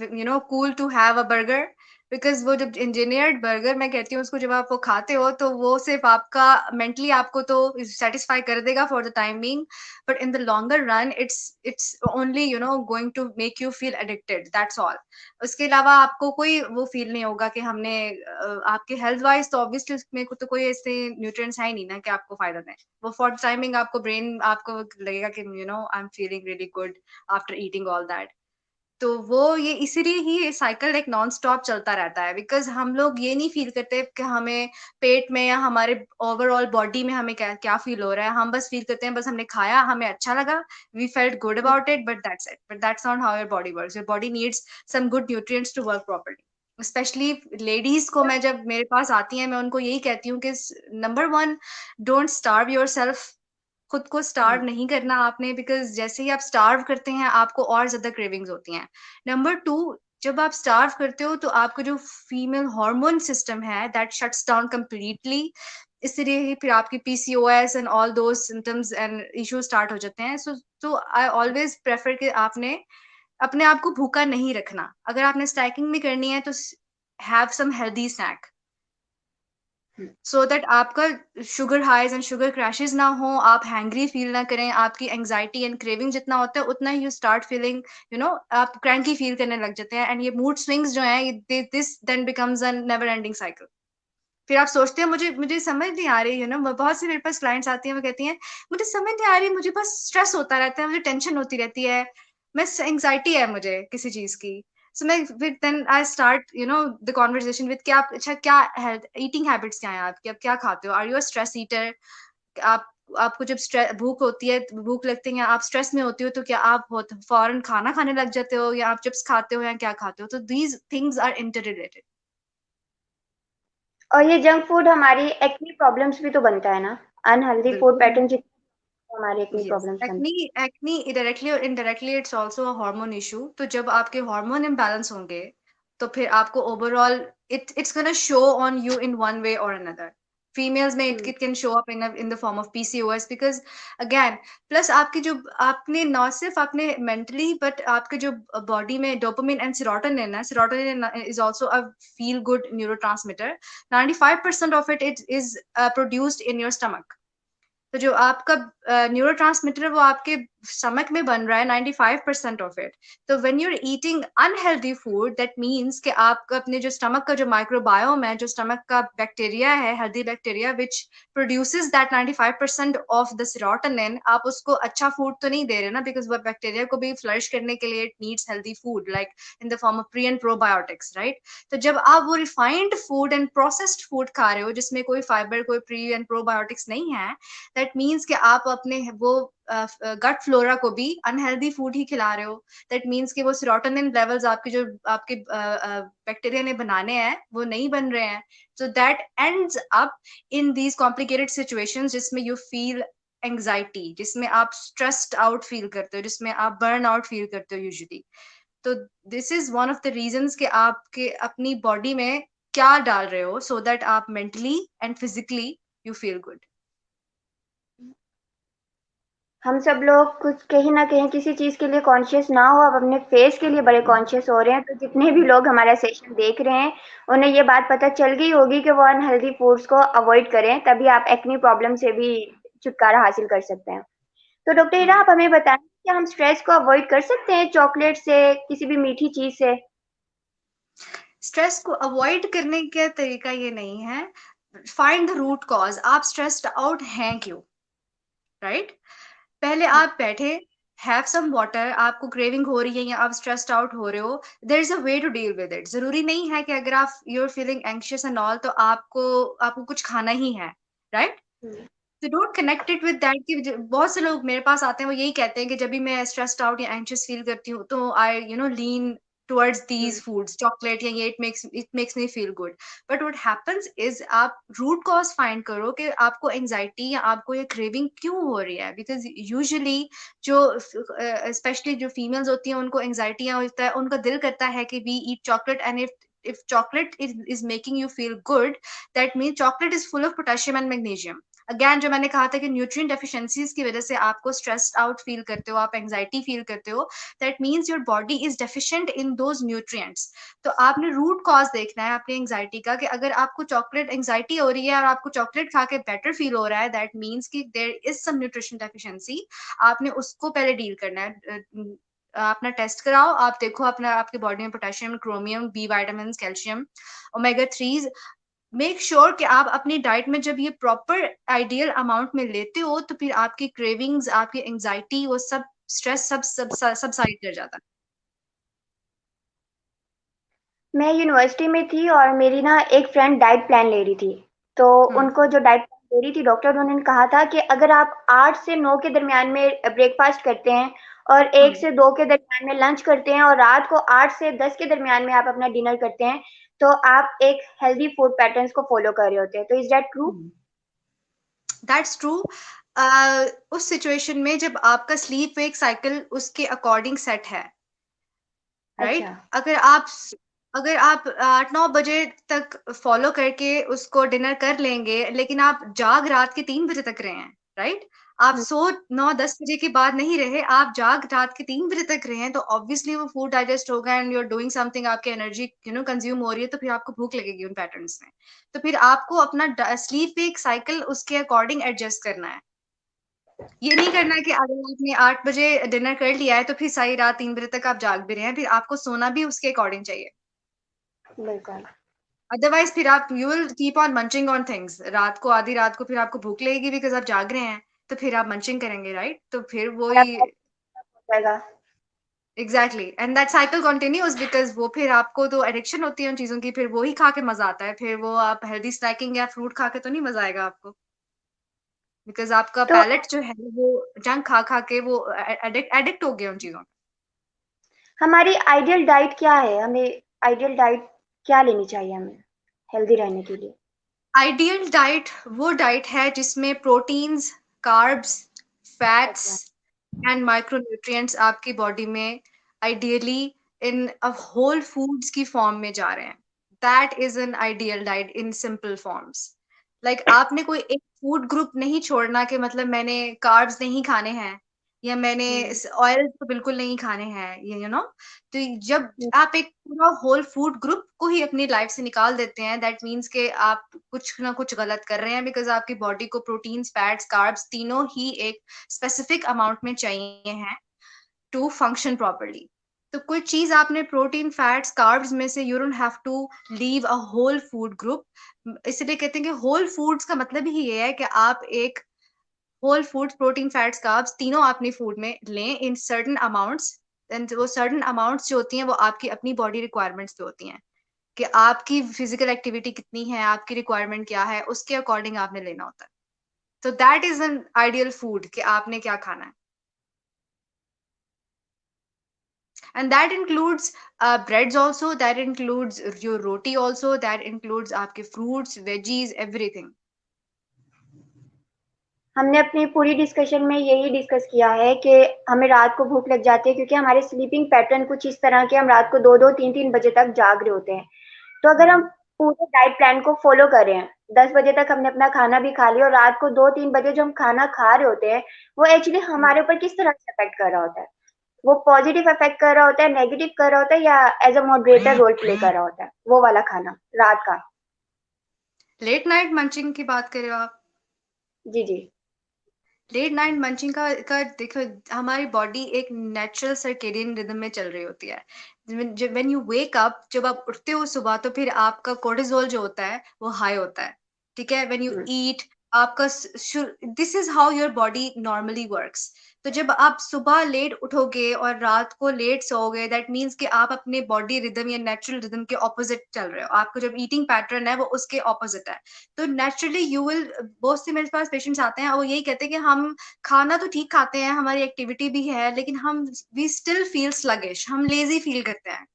cool to have a burger. Because वो जब इंजीनियर्ड बर्गर मैं कहती हूँ उसको, जब आप वो खाते हो तो वो सिर्फ आपका मेंटली आपको तो सेटिस्फाई कर देगा for the time being, but in the longer run it's only going to make you feel addicted, that's all. उसके अलावा आपको कोई वो फील नहीं होगा कि हमने आपके हेल्थ वाइज तो ऑब्वियसली उसमें तो कोई ऐसे न्यूट्रिएंट्स है ही नहीं ना कि आपको फायदा दें। वो फॉर टाइमिंग आपको ब्रेन आपको लगेगा कि I am feeling really good after eating all that. तो वो ये इसीलिए ही ये साइकिल एक नॉन स्टॉप चलता रहता है, बिकॉज हम लोग ये नहीं फील करते कि हमें पेट में या हमारे ओवरऑल बॉडी में हमें क्या क्या फील हो रहा है। हम बस फील करते हैं बस हमने खाया, हमें अच्छा लगा, we felt good about it, but that's it. But that's not how your body works. Your body needs some good nutrients to work properly. Specially ladies को मैं जब मेरे पास आती हैं मैं उनको यही कहती हूँ कि number one, don't starve your self. खुद को स्टार्व नहीं करना आपने, बिकॉज जैसे ही आप स्टार्व करते हैं आपको और ज्यादा क्रेविंग्स होती हैं। नंबर टू, जब आप स्टार्व करते हो तो आपका जो फीमेल हार्मोन सिस्टम है दैट शट्स डाउन कंप्लीटली। इसलिए ही फिर आपकी PCOS and all those symptoms and issues start हो जाते हैं। सो आई ऑलवेज प्रेफर कि आपने अपने आप को भूखा नहीं रखना। अगर आपने स्टैकिंग भी करनी है तो have some healthy snack, so that आपका sugar highs and sugar crashes ना हो, आप हैंग्री फील ना करें, आपकी एंग्जाइटी एंड क्रेविंग जितना होता है उतना ही यू स्टार्ट फीलिंग आप क्रैंकी फील करने लग जाते हैं, एंड ये मूड स्विंग्स जो है this then becomes a never ending cycle. फिर आप सोचते हैं मुझे मुझे समझ नहीं आ रही, बहुत सी मेरे पास क्लाइंट्स आती हैं, वो कहती हैं मुझे समझ नहीं आ रही, मुझे बस स्ट्रेस होता रहता है, मुझे टेंशन होती रहती है, मैं एंग्जाइटी है मुझे किसी चीज की। सो मैं फिर then I start the conversation with कि आप अच्छा क्या हेल्थ ईटिंग हैबिट्स क्या हैं आपकी, आप क्या खाते हो, are you a stress eater, आप आपको जब भूख होती है, भूख लगती है, आप स्ट्रेस में होती हो, तो क्या आप फौरन खाना खाने लग जाते हो, या आप चिप्स खाते हो, या क्या खाते हो? तो these things are inter related. और ये जंक फूड हमारी एक्ने प्रॉब्लम्स भी तो बनता है ना, अनहेल्दी फूड बिल्कुल। पैटर्न जितने हमारे एक्ने यस, प्रॉब्लम्स बनते एक्नी डायरेक्टली और indirectly it's also a hormone issue. तो जब आपके हार्मोन इम्बैलेंस होंगे, तो फिर आपको overall it's gonna show on you in one way और अनदर। फीमेल्स में हैं। It can show up in the form of PCOS, because again plus आपकी जो आपने न सिर्फ आपने मेंटली बट आपके जो बॉडी में डोपामिन एंड सेरोटोनिन है, serotonin is also a feel good neurotransmitter. 95% of it is produced in your stomach. तो जो आपका न्यूरोट्रांसमीटर है वो आपके स्टमक में बन रहा है 95% ऑफ इट। तो when you are eating unhealthy food, that means कि आपका अपने जो स्टमक का जो माइक्रोबायोम है, जो स्टमक का बैक्टीरिया है, healthy bacteria which produces that 95% of the serotonin, आप उसको अच्छा फूड तो नहीं दे रहे ना, बिकॉज वो बैक्टीरिया को भी फ्लरिश करने के लिए it needs healthy food like in the form of pre and probiotics, right? तो जब आप वो refined food and processed food खा रहे हो जिसमें कोई फाइबर, कोई प्री एंड प्रोबायोटिक्स नहीं है, दैट मीन्स कि आप अपने वो गट फ्लोरा को भी अनहेल्दी फूड ही खिला रहे हो। दैट मीन्स कि वो सेरोटोनिन लेवल्स आपके जो आपके बैक्टीरिया ने बनाने हैं वो नहीं बन रहे हैं। So that ends up in these complicated situations जिसमें यू फील एंग्जाइटी, जिसमें आप स्ट्रेस्ड आउट फील करते हो, जिसमें आप बर्न आउट फील करते हो यूजुअली। तो this is one of the reasons कि आपके अपनी बॉडी में क्या डाल रहे हो, सो दैट आप mentally and physically you feel good. हम सब लोग कुछ कहीं ना कहीं किसी चीज के लिए कॉन्शियस ना हो, अब अपने फेस के लिए बड़े कॉन्शियस हो रहे हैं। तो जितने भी लोग हमारा सेशन देख रहे हैं, उन्हें ये बात पता चल गई होगी कि वो अनहेल्दी फूड्स को अवॉइड करें, तभी आप एक्नी प्रॉब्लम से भी छुटकारा हासिल कर सकते हैं। तो डॉक्टर इरा, आप हमें बताएं कि हम स्ट्रेस को अवॉइड कर सकते हैं चॉकलेट से, किसी भी मीठी चीज से? स्ट्रेस को अवॉइड करने का तरीका ये नहीं है। फाइंड द रूट कॉज, आप स्ट्रेस्ड आउट हैं क्यों, राइट? पहले आप बैठे, हैव सम वाटर, आपको क्रेविंग हो रही है या आप स्ट्रेस्ड आउट हो रहे हो, there is a way to deal with it. जरूरी नहीं है कि अगर आप you are feeling anxious and all तो आपको आपको कुछ खाना ही है, राइट? तो don't connect it with that कि बहुत से लोग मेरे पास आते हैं, वो यही कहते हैं कि जब भी मैं स्ट्रेस्ड आउट या एंशियस फील करती हूँ तो आई लीन टुवर्ड्स दीज फूड्स, चॉकलेट या ये it makes me feel good. But what happens is आप रूट कॉज फाइंड करो कि आपको एंजाइटी या आपको ये क्रेविंग क्यों हो रही है। बिकॉज यूजुअली जो स्पेशली जो फीमेल्स होती हैं उनको एंजाइटी होता है, उनका दिल करता है कि we eat chocolate, and if chocolate is making you feel good, that means chocolate is full of potassium and magnesium। Again जो मैंने कहा था कि न्यूट्रिएंट डेफिशिएंसीज की वजह से आपको स्ट्रेस्ड आउट फील करते हो, आप एंजाइटी फील करते हो, that means your body is deficient in those nutrients. तो आपने रूट कॉज देखना है अपनी एंजाइटी का, कि अगर आपको चॉकलेट एंजाइटी हो रही है और आपको चॉकलेट खा के बेटर फील हो रहा है, दैट मीन्स कि there is some nutrition deficiency. आपने उसको पहले डील करना है। अपना टेस्ट कराओ, आप देखो अपना आपकी बॉडी में potassium, chromium, B vitamin, calcium, omega 3। Make sure कि आप अपनी डाइट में जब ये प्रॉपर आइडियल अमाउंट में लेते हो, तो फिर आपकी क्रेविंग्स, आपकी एंजाइटी, वो सब स्ट्रेस सब साइड कर जाता है। मैं यूनिवर्सिटी में थी और मेरी ना एक फ्रेंड डाइट प्लान ले रही थी। तो हम्म। उनको जो डाइट प्लान दे रही थी डॉक्टर, उन्होंने कहा था कि अगर आप 8 से 9 के दरमियान में ब्रेकफास्ट करते हैं और 1 हम्म। से 2 के दरमियान में लंच करते हैं और रात को 8 से 10 के दरमियान में आप अपना डिनर करते हैं, तो आप एक हेल्दी फूड पैटर्न्स को फॉलो कर रहे होते हैं। तो is that true? That's true. उस सिचुएशन में जब आपका स्लीप वेक साइकिल उसके अकॉर्डिंग सेट है, अच्छा। राइट? अगर आप 8-9 बजे तक फॉलो करके उसको डिनर कर लेंगे, लेकिन आप जाग रात के 3 बजे तक रहे हैं, राइट? आप हम्म, सो 9-10 बजे के बाद नहीं रहे, आप जाग रात के 3 बजे तक रहे हैं, तो ऑब्वियसली वो फूड डाइजेस्ट होगा and you are doing something, आपकी एनर्जी कंज्यूम हो रही है, तो फिर आपको भूख लगेगी उन पैटर्न्स में। तो फिर आपको अपना स्लीप वेक साइकिल उसके अकॉर्डिंग एडजस्ट करना है। ये नहीं करना है कि अगर आपने 8 बजे डिनर कर लिया है तो फिर सारी रात 3 बजे तक आप जाग भी रहे हैं, फिर आपको सोना भी उसके अकॉर्डिंग चाहिए। बिल्कुल। अदरवाइज फिर आप you will keep on munching on things, रात को आधी रात को फिर आपको भूख लगेगी बिकॉज आप जाग रहे हैं, तो फिर आप मंचिंग करेंगे, राइट? तो फिर और वही आप हो जाएगा। Exactly, and that cycle continues because वो फिर आपको तो एडिक्शन होती है उन चीजों की, फिर वो ही खा के मजा आता है, फिर वो आप हेल्दी स्नैकिंग या फ्रूट खा के तो नहीं मजा आएगा आपको, बिकॉज आपका तो पैलेट जो है वो जंक खा खा के वो एडिक्ट एडिक्ट हो गया उन चीजों। हमारी आइडियल डाइट क्या है? हमें आइडियल डाइट क्या लेनी चाहिए हमें हेल्दी रहने के लिए? आइडियल डाइट वो डाइट है जिसमें प्रोटीन्स, कार्ब्स, फैट्स अच्छा। एंड माइक्रोन्यूट्रिएंट्स आपकी बॉडी में ideally in a whole foods की फॉर्म में जा रहे हैं। That is an ideal diet in simple forms. Like आपने कोई एक फूड ग्रुप नहीं छोड़ना कि मतलब मैंने कार्ब्स नहीं खाने हैं या मैंने हम्म। ऑयल तो बिल्कुल नहीं खाने हैं, यू नो। तो जब हम्म। आप एक पूरा होल फूड ग्रुप को ही अपनी लाइफ से निकाल देते हैं, दैट मीन्स कि आप कुछ ना कुछ गलत कर रहे हैं, बिकॉज आपकी बॉडी को प्रोटीन्स, फैट्स, कार्ब्स तीनों ही एक स्पेसिफिक अमाउंट में चाहिए हैं टू फंक्शन प्रॉपरली। तो कोई चीज आपने प्रोटीन, फैट्स, कार्ब्स में से you don't have to leave a whole food group. इसलिए कहते हैं कि होल फूड्स का मतलब ही ये है कि आप एक whole food, protein, fats, carbs तीनों अपनी फूड में लें इन सर्टेन अमाउंट्स। एंड वो सर्टेन अमाउंट्स जो होती हैं वो आपकी अपनी बॉडी रिक्वायरमेंट्स पे होती हैं कि आपकी फिजिकल एक्टिविटी कितनी है, आपकी रिक्वायरमेंट क्या है, उसके अकॉर्डिंग आपने लेना होता है। तो that is an ideal food कि आपने क्या खाना है। And that includes breads also, that includes your roti also, that includes आपके fruits, veggies, everything. हमने अपनी पूरी डिस्कशन में यही डिस्कस किया है कि हमें रात को भूख लग जाती है क्योंकि हमारे स्लीपिंग पैटर्न कुछ इस तरह के, हम रात को 2-2 3-3 बजे तक जाग रहे होते हैं। तो अगर हम हम्म। पूरे डाइट प्लान को फॉलो करें, 10 बजे तक हमने अपना खाना भी खा लिया और रात को 2-3 बजे जो हम खाना खा रहे होते हैं, वो एक्चुअली हमारे ऊपर किस तरह से अफेक्ट कर रहा होता है? वो पॉजिटिव अफेक्ट कर रहा होता है, नेगेटिव कर रहा होता है, या as a moderator role play कर रहा होता है वो वाला खाना रात का? लेट नाइट मंचिंग की बात कर रहे हो आप? जी जी। लेट नाइट मंचिंग का देखो, हमारी बॉडी एक नेचुरल सर्केडियन रिदम में चल रही होती है। जब व्हेन यू वेक अप, जब आप उठते हो सुबह, तो फिर आपका कोर्टिसोल जो होता है वो हाई होता है। ठीक है, व्हेन यू हम्म। ईट, आपका this is how your body normally works. तो जब आप सुबह लेट उठोगे और रात को लेट सोओगे, दैट मीन्स कि आप अपने बॉडी रिदम या नेचुरल रिदम के ऑपोजिट चल रहे हो। आपका जब ईटिंग पैटर्न है वो उसके ऑपोजिट है। तो नेचुरली यू विल, बहुत से मेरे पास पेशेंट्स आते हैं और वो यही कहते हैं कि हम खाना तो ठीक खाते हैं, हमारी एक्टिविटी भी है, लेकिन हम वी स्टिल फील स्लगिश, हम लेजी फील करते हैं,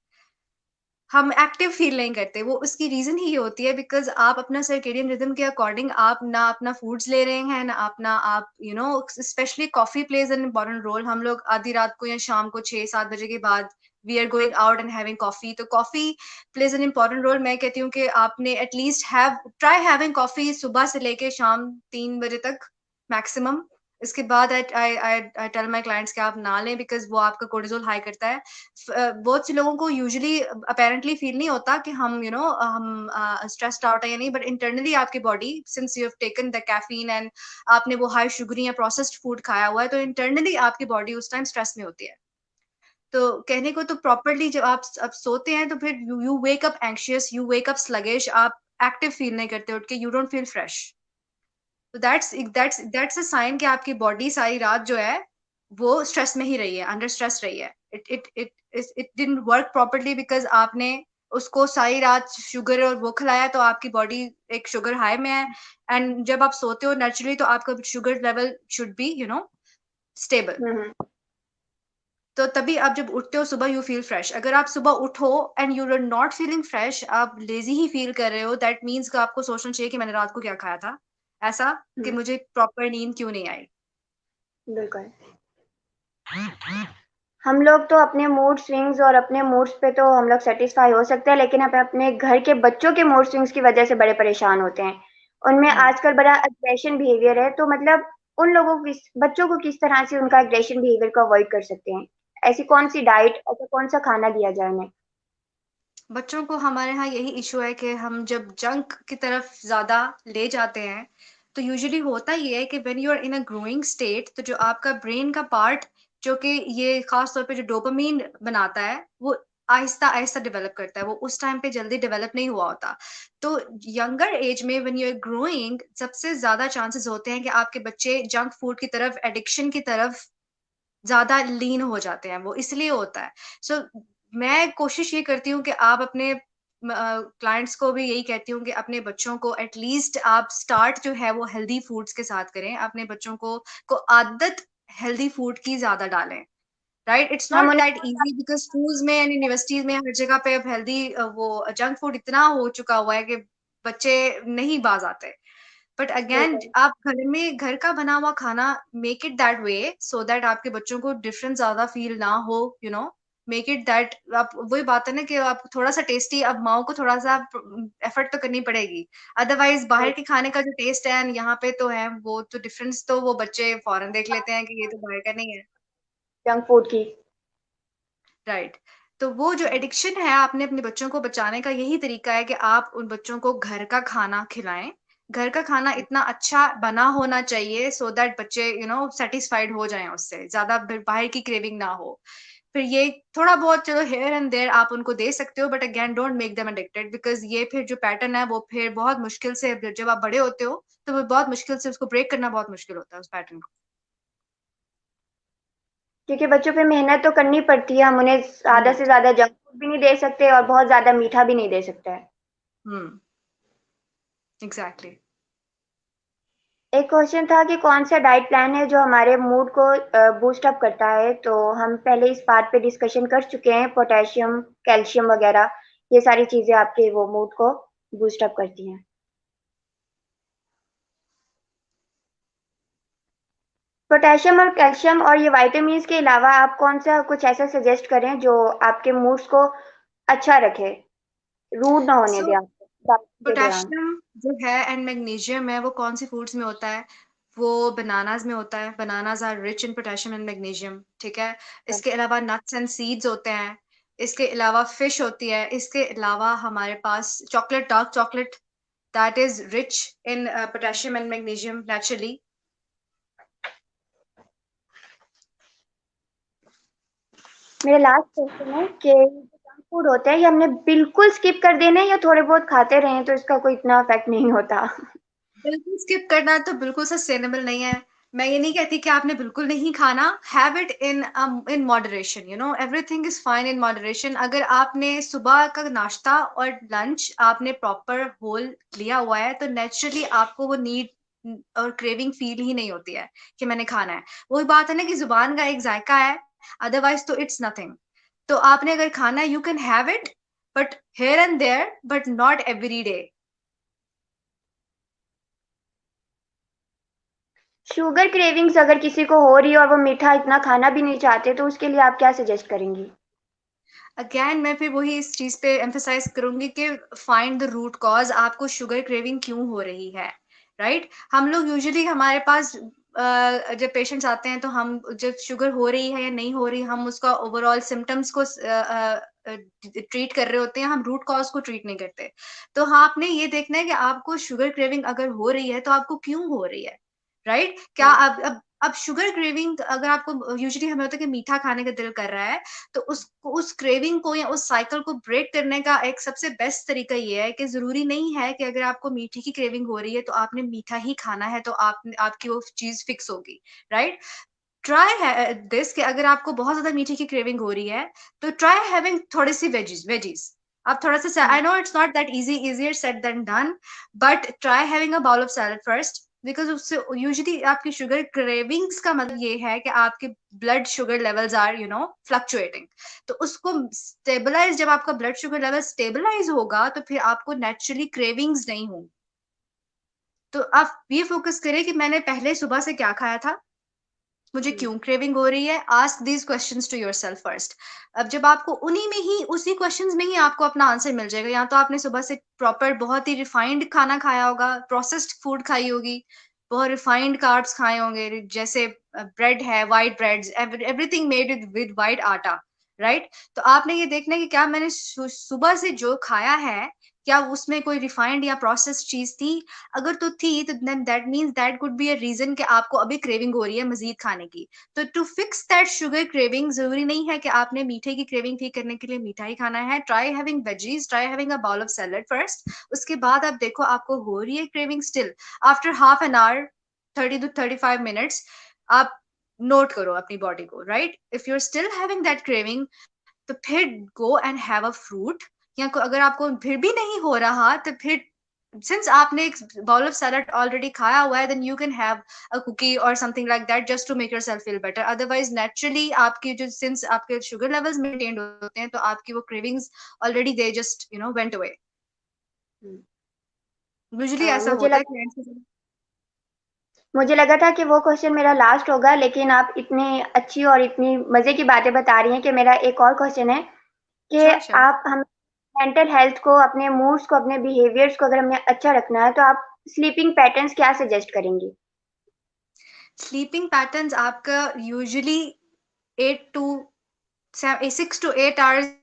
हम एक्टिव फील नहीं करते। वो उसकी रीजन ही ये होती है बिकॉज आप अपना सर्केडियन रिदम के अकॉर्डिंग आप ना अपना फूड्स ले रहे हैं, ना अपना आप specially coffee plays an important role. हम लोग आधी रात को या शाम को 6-7 बजे के बाद we are going out and having coffee, तो coffee plays an important role. मैं कहती हूँ कि आपने at least have try having coffee सुबह से लेके शाम 3 बजे तक मैक्सिमम। इसके बाद आई टेल माई क्लाइंट्स कि आप ना लें, बिकॉज वो आपका कोर्टिसोल हाई करता है। बहुत से लोगों को यूजुअली अपेरेंटली फील नहीं होता कि हम हम स्ट्रेस्ड आउट है या नहीं, बट इंटरनली आपकी body, since you have taken the caffeine and आपने वो हाई शुगरी या प्रोसेस्ड फूड खाया हुआ है, तो इंटरनली आपकी बॉडी उस टाइम स्ट्रेस में होती है। तो कहने को तो प्रॉपरली जब आप सोते हैं तो फिर you wake up anxious, you wake up sluggish, आप एक्टिव फील नहीं करते उठ के, यू डोंट फील फ्रेश। तो दैट्स अ साइन कि आपकी बॉडी सारी रात जो है वो स्ट्रेस में ही रही है, अंडर स्ट्रेस रही है। It didn't work properly because आपने उसको सारी रात शुगर और वो खिलाया, तो आपकी बॉडी एक शुगर हाई में है। एंड जब आप सोते हो नेचुरली तो आपका sugar level should be stable. Hmm. तो तभी आप जब उठते हो सुबह, यू फील फ्रेश। अगर आप सुबह उठो and you are not feeling fresh, आप लेजी ही फील कर रहे हो, दैट मीन्स कि आपको सोचना चाहिए कि मैंने रात को क्या खाया था ऐसा, कि हम्म। मुझे प्रॉपर नींद क्यों नहीं आई। बिल्कुल। हम लोग तो अपने मूड स्विंग्स और अपने मूड्स पे तो हम लोग सेटिस्फाई हो सकते हैं, लेकिन हम अपने घर के बच्चों के मूड स्विंग्स की वजह से बड़े परेशान होते हैं। उनमें हम्म। आजकल बड़ा अग्रेशन बिहेवियर है, तो मतलब उन लोगों को बच्चों को किस तरह से उनका अग्रेशन बिहेवियर को अवॉइड कर सकते हैं? ऐसी कौन सी डाइट, ऐसा कौन सा खाना दिया जाए उन्हें? बच्चों को हमारे यहाँ यही इशू है कि हम जब जंक की तरफ ज्यादा ले जाते हैं, तो यूजुअली होता ये है कि when you are in a growing state, तो जो आपका ब्रेन का पार्ट जो कि ये खास तौर पे जो डोपामीन बनाता है, वो आहिस्ता आहिस्ता डेवलप करता है, वो उस टाइम पे जल्दी डेवलप नहीं हुआ होता। तो यंगर एज में व्हेन यू आर ग्रोइंग, सबसे ज्यादा चांसेस होते हैं कि आपके बच्चे जंक फूड की तरफ, एडिक्शन की तरफ ज्यादा लीन हो जाते हैं, वो इसलिए होता है। सो मैं कोशिश ये करती हूँ कि आप अपने क्लाइंट्स को भी यही कहती हूँ कि अपने बच्चों को एटलीस्ट आप स्टार्ट जो है वो हेल्दी फूड्स के साथ करें, अपने बच्चों को आदत हेल्दी फूड की ज्यादा डालें, राइट। इट्स हम नॉट उन्हें दैट इजी बिकॉज स्कूल्स में एंड यूनिवर्सिटीज में हर जगह पे अब हेल्दी वो जंक फूड इतना हो चुका हुआ है कि बच्चे नहीं बाज आते। बट अगेन बिल्कुल, आप घर में घर का बना हुआ खाना make it that way so that आपके बच्चों को डिफरेंस ज्यादा फील ना हो, you know, make it that. आप वही बात है ना कि आप थोड़ा सा टेस्टी, अब माओ को थोड़ा सा एफर्ट तो करनी पड़ेगी, अदरवाइज बाहर के खाने का जो टेस्ट है यहाँ पे तो है वो तो डिफरेंस तो वो बच्चे फौरन देख लेते हैं कि ये तो बाहर का नहीं है, जंक फूड की। राइट। तो वो जो एडिक्शन है आपने अपने बच्चों को बचाने का यही तरीका है कि आप उन बच्चों को घर का खाना खिलाएं। घर का खाना इतना अच्छा बना होना चाहिए सो दैट बच्चे यू नो सेटिस्फाइड हो जाएं, उससे ज्यादा बाहर की क्रेविंग ना हो। फिर ये थोड़ा बहुत चलो हेयर एंड देयर आप उनको दे सकते हो, but again don't make them addicted because ये फिर जो पैटर्न है वो फिर बहुत मुश्किल से जब आप बड़े होते हो तो वो बहुत मुश्किल से उसको ब्रेक करना बहुत मुश्किल होता है उस पैटर्न को। क्योंकि बच्चों पे मेहनत तो करनी पड़ती है, हम उन्हें ज्यादा से राइट। ज्यादा जंक फूड भी नहीं दे सकते और बहुत ज्यादा मीठा भी नहीं दे सकते हैं। हम्म। एग्जैक्टली। एक क्वेश्चन था कि कौन सा डाइट प्लान है जो हमारे मूड को बूस्ट अप करता है, तो हम पहले इस बात पे डिस्कशन कर चुके हैं, पोटेशियम, कैल्शियम वगैरह, ये सारी चीजें आपके वो मूड को बूस्ट अप करती हैं। पोटेशियम और कैल्शियम और ये विटामिन्स के अलावा आप कौन सा कुछ ऐसा सजेस्ट करें जो आपके मूड्स को अच्छा रखे, रूड ना होने दे सो आपको डाइटिंग के दौरान। पोटेशियम जो है एंड मैग्नीशियम है वो कौन सी फूड्स में होता है? वो बनानाज में होता है। Bananas are rich in potassium and magnesium, ठीक है। इसके अलावा नट्स एंड सीड्स होते हैं। इसके अलावा फिश होती है। इसके अलावा हमारे पास chocolate, dark chocolate, that is rich in potassium and magnesium naturally. मेरा लास्ट क्वेश्चन है कि जंक फूड होते हैं ये हमने बिल्कुल स्किप कर देना है या थोड़े बहुत खाते रहें तो इसका कोई इतना इफेक्ट नहीं होता? बिल्कुल स्किप करना तो बिल्कुल सस्टेनेबल नहीं है। मैं ये नहीं कहती कि आपने बिल्कुल नहीं खाना। Have it in moderation, you know, everything is fine in moderation. अगर आपने सुबह का नाश्ता और लंच आपने प्रॉपर होल लिया हुआ है तो नेचुरली आपको वो नीड और क्रेविंग फील ही नहीं होती है कि मैंने खाना है। वही बात है ना कि जुबान का एक जायका है, अदरवाइज तो इट्स नथिंग। तो आपने अगर खाना है you can have it, but here and there, but not every day. Sugar cravings अगर किसी को हो रही है और वो मीठा इतना खाना भी नहीं चाहते तो उसके लिए आप क्या सजेस्ट करेंगी? अगेन मैं फिर वही इस चीज पे एम्फेसाइज करूंगी कि फाइंड द रूट कॉज, आपको शुगर क्रेविंग क्यों हो रही है, राइट। हम लोग यूजुअली हमारे पास जब पेशेंट्स आते हैं तो हम जब शुगर हो रही है या नहीं हो रही हम उसका ओवरऑल सिम्टम्स को ट्रीट कर रहे होते हैं, हम रूट कॉज को ट्रीट नहीं करते। तो हाँ, आपने ये देखना है कि आपको शुगर क्रेविंग अगर हो रही है तो आपको क्यों हो रही है, राइट। क्या अब शुगर क्रेविंग अगर आपको यूजुअली हमें होता है कि मीठा खाने का दिल कर रहा है, तो उस क्रेविंग को या उस साइकिल को ब्रेक करने का एक सबसे बेस्ट तरीका ये है कि जरूरी नहीं है कि अगर आपको मीठे की क्रेविंग हो रही है तो आपने मीठा ही खाना है तो आपकी वो चीज फिक्स होगी, राइट। ट्राई है दिस कि अगर आपको बहुत ज्यादा मीठे की क्रेविंग हो रही है तो ट्राई हैविंग थोड़ी सी वेजीज वेजीज। आप थोड़ा सा, I know it's not that easy, easier said than done, but try having a bowl of salad first because उससे यूजुअली आपकी शुगर क्रेविंग्स का मतलब ये है कि आपके blood sugar levels are you know fluctuating. तो उसको स्टेबलाइज, जब आपका ब्लड शुगर लेवल स्टेबलाइज होगा तो फिर आपको नेचुरली क्रेविंग्स नहीं होंगी। तो आप ये फोकस करें कि मैंने पहले सुबह से क्या खाया था, मुझे क्यों क्रेविंग हो रही है। Ask these questions to yourself first. अब जब आपको उन्हीं में ही उसी क्वेश्चंस में ही आपको अपना आंसर मिल जाएगा, या तो आपने सुबह से प्रॉपर बहुत ही रिफाइंड खाना खाया होगा, प्रोसेस्ड फूड खाई होगी, बहुत रिफाइंड कार्ब्स खाए होंगे, जैसे ब्रेड है, white breads, everything made with white आटा, राइट। तो आपने ये देखना है कि क्या मैंने सुबह से जो खाया है क्या उसमें कोई रिफाइंड या प्रोसेस्ड चीज थी। अगर तो थी तो then that means that could be a reason कि आपको अभी क्रेविंग हो रही है मजीद खाने की। तो to fix that sugar craving जरूरी नहीं है कि आपने मीठे की क्रेविंग ठीक करने के लिए मीठा ही खाना है। Try having veggies, try having a bowl of salad first. उसके बाद आप देखो आपको हो रही है craving still, after half an hour, 30 to 35 minutes, आप नोट करो अपनी बॉडी को, right? If you are still having that craving, तो फिर go and have a fruit, या अगर आपको फिर भी नहीं हो रहा तो फिर सिंस आपने एक बाउल ऑफ सैलड ऑलरेडी खाया हुआ है, then you can have a cookie और something like that just to make yourself feel better. Otherwise naturally आपकी जो, सिंस आपके शुगर लेवल्स मेंटेन होते हैं, तो आपकी वो cravings already they just went away. Usually ऐसा मुझे होता है लगा clients के साथ। मुझे लगा था कि वो क्वेश्चन मेरा लास्ट होगा, लेकिन आप इतनी अच्छी और इतनी मजे की बातें बता रही हैं कि मेरा एक और क्वेश्चन है कि श्योर श्योर। आप हम मेंटल हेल्थ को, अपने मूड्स को, अपने बिहेवियर्स को अगर हमें अच्छा रखना है तो आप स्लीपिंग पैटर्न्स क्या सजेस्ट करेंगी? स्लीपिंग पैटर्न्स आपका यूजुअली 8 to 6 to 8 hours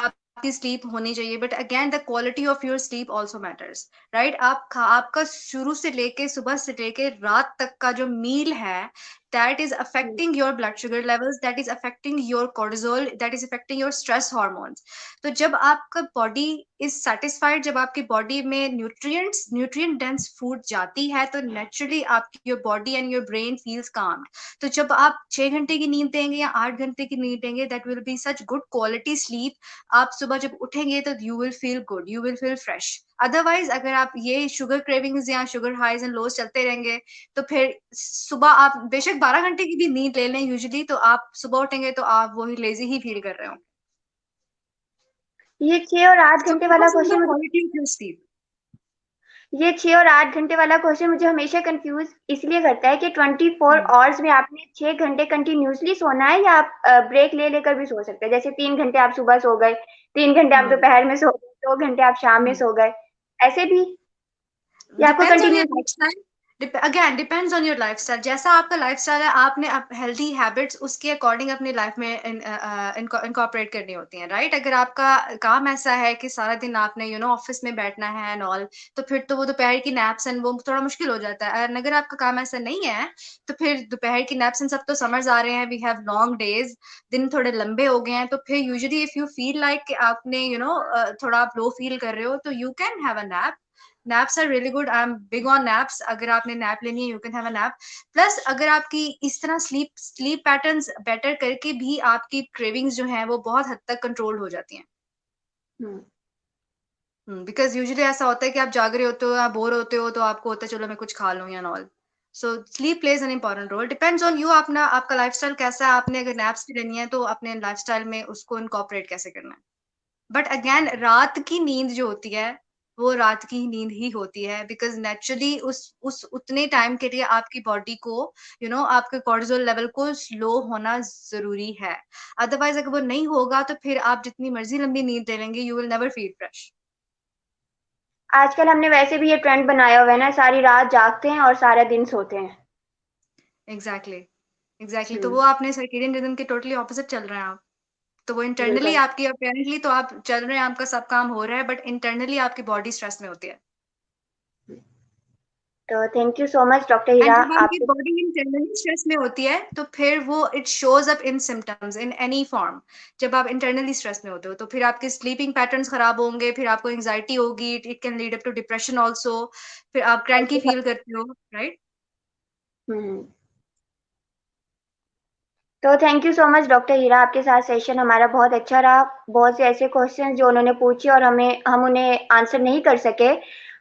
आपकी स्लीप होनी चाहिए, but again the quality of your sleep also matters, right? आपका शुरू से लेके सुबह से लेके रात तक का जो मील है, that is affecting your blood sugar levels, that is affecting your cortisol, that is affecting your stress hormones. तो जब आपका बॉडी इज सेटिस्फाइड, जब आपकी बॉडी में न्यूट्रिएंट डेंस फूड जाती है, तो नेचुरली आपकी your body and your brain feels काम। तो जब आप 6 घंटे की नींद देंगे या 8 घंटे की नींद देंगे, that will be such good quality sleep. आप सुबह जब उठेंगे तो you will feel good, you will feel fresh. Otherwise अगर आप ये शुगर क्रेविंग्स या शुगर हाइज एंड लोज चलते रहेंगे, तो फिर सुबह आप बेशक 12 घंटे की भी नींद ले लें यूजुअली, तो आप सुबह उठेंगे तो आप वही लेजी ही फील कर रहे हो। ये 6 और 8 So घंटे वाला focus on the क्वेश्चन मुझे quality of your sleep. ये 6 और 8 घंटे वाला क्वेश्चन मुझे हमेशा कंफ्यूज इसलिए करता है कि 24 आवर्स में आपने 6 घंटे कंटिन्यूसली सोना है, या आप ब्रेक ले लेकर भी सो सकते हैं? जैसे 3 घंटे आप सुबह सो गए, 3 घंटे आप Hmm. दोपहर में सो गए, 2 घंटे आप शाम में Hmm. सो गए, ऐसे भी, या आपको Depends on your continue? lifestyle. Again depends on your lifestyle. जैसा आपका lifestyle है, आपने हेल्थी हैबिट्स उसके अकॉर्डिंग अपनी लाइफ में इनकॉर्पोरेट करनी होती हैं, राइट? अगर आपका काम ऐसा है कि सारा दिन आपने ऑफिस में बैठना है एंड ऑल, तो फिर तो वो दोपहर की नैप्स एंड वो थोड़ा मुश्किल हो जाता है। और अगर आपका काम ऐसा नहीं है, तो फिर दोपहर की नैप्स एंड सब तो समर्स आ रहे हैं, वी हैव लॉन्ग डेज, दिन थोड़े लंबे हो गए हैं, तो फिर usually if you feel like कि आपने थोड़ा आप लो फील कर रहे हो, तो you can have a nap. Naps are really good, I am big on naps. अगर आपने नैप लेनी है, you can have a nap. Plus अगर आपकी इस तरह स्लीप पैटर्न्स बेटर करके भी आपकी क्रेविंग्स जो हैं वो बहुत हद तक कंट्रोल हो जाती हैं। बिकॉज यूजुअली ऐसा होता है कि आप जाग रहे होते हो या बोर होते हो, तो आपको होता है चलो मैं कुछ खा लूं या नॉल। So sleep plays an important role, depends on you, अपना आपका लाइफस्टाइल कैसा है। आपने अगर नैप्स भी लेनी है तो अपने लाइफस्टाइल में उसको इनकॉर्पोरेट कैसे करना है। बट अगेन रात की नींद जो होती है, वो रात की नींद ही होती है, बिकॉज नेचुरली उस उतने टाइम के लिए आपकी बॉडी को आपके कॉर्टिसोल लेवल को स्लो होना जरूरी है। अदरवाइज अगर वो नहीं होगा, तो फिर आप जितनी मर्जी लंबी नींद ले लेंगे, you will never feel fresh. आजकल हमने वैसे भी ये ट्रेंड बनाया हुआ है ना, सारी रात जागते हैं और सारा दिन सोते हैं। Exactly exactly. तो हम्म। वो आपने सर्केडियन रिदम के टोटली ऑपोजिट चल रहे हैं आप। तो वो इंटरनली बिल्कुल। आपकी अपेरेंटली तो आप चल रहे हैं, आपका सब काम हो रहा है, बट इंटरनली आपकी बॉडी स्ट्रेस में होती है। तो thank you so much doctor and Heera, जब आपकी आपसे। बॉडी इंटरनली स्ट्रेस में होती है, तो फिर वो it shows up in symptoms in any form. जब आप इंटरनली स्ट्रेस में होते हो, तो फिर आपके स्लीपिंग पैटर्न्स खराब होंगे, फिर आपको एंजाइटी होगी, it can lead up to depression also, फिर आप क्रैंकी फील करते हो, राइट? हम्म। तो thank you so much doctor Heera, आपके साथ सेशन हमारा बहुत अच्छा रहा। बहुत से ऐसे क्वेश्चन जो उन्होंने पूछे और हम उन्हें आंसर नहीं कर सके,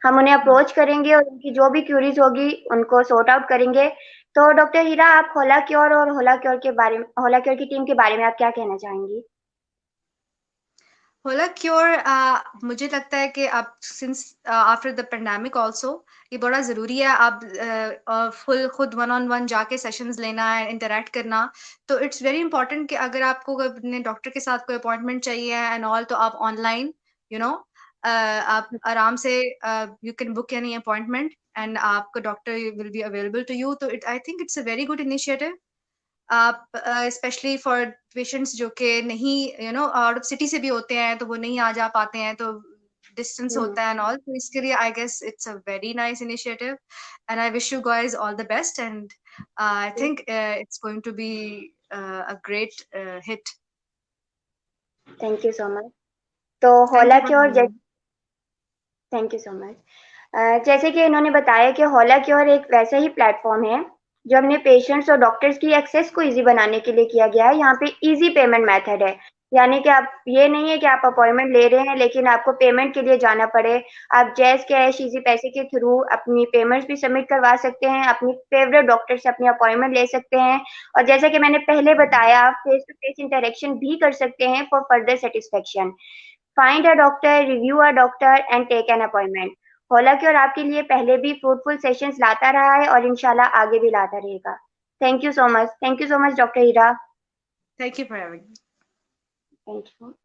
हम उन्हें अप्रोच करेंगे और उनकी जो भी क्यूरीज होगी उनको सॉर्ट आउट करेंगे। तो डॉक्टर हीरा, आप होला क्योर और होला क्योर की टीम के बारे में आप क्या कहना चाहेंगी? होला क्योर, मुझे लगता है कि आप since after the pandemic also, ये बड़ा जरूरी है। आप फुल खुद वन ऑन वन जाके सेशंस लेना है, इंटरेक्ट करना। तो इट्स वेरी इंपॉर्टेंट कि अगर आपको अपने डॉक्टर के साथ कोई अपॉइंटमेंट चाहिए एंड ऑल, तो आप ऑनलाइन यू नो आप आराम से you can book any appointment and आपका doctor will be available to you. तो I think it's a very good initiative. आप स्पेशली फॉर पेशेंट्स जो कि नहीं आउट ऑफ सिटी से भी होते हैं, तो वो नहीं आ जा पाते हैं, तो डिस्टेंस हम्म। होता है एंड ऑल, तो इसके लिए I guess it's a very nice initiative. And I wish you guys all the best, and I think it's going to be a great hit. Thank you so much. तो thank होला you for cure, having me. Thank you so much. जैसे कि इन्होंने बताया कि होला cure एक वैसा ही प्लेटफॉर्म है जो हमने पेशेंट्स और डॉक्टर्स की एक्सेस को इजी बनाने के लिए किया गया है। यहाँ पे इजी पेमेंट मेथड है, यानी कि आप ये नहीं है कि आप अपॉइंटमेंट ले रहे हैं लेकिन आपको पेमेंट के लिए जाना पड़े। आप जैज कैश इजी पैसे के थ्रू अपनी पेमेंट्स भी सबमिट करवा सकते हैं, अपनी फेवरेट डॉक्टर से अपनी अपॉइंटमेंट ले सकते हैं, और जैसा कि मैंने पहले बताया, आप फेस टू फेस इंटरेक्शन भी कर सकते हैं for further satisfaction. Find a doctor, review a doctor and take an appointment. हालांकि और आपके लिए पहले भी फ्रूटफुल सेशंस लाता रहा है और इंशाल्लाह आगे भी लाता रहेगा। Thank you so much, thank you so much doctor Heera. Thank you for having. Thank you.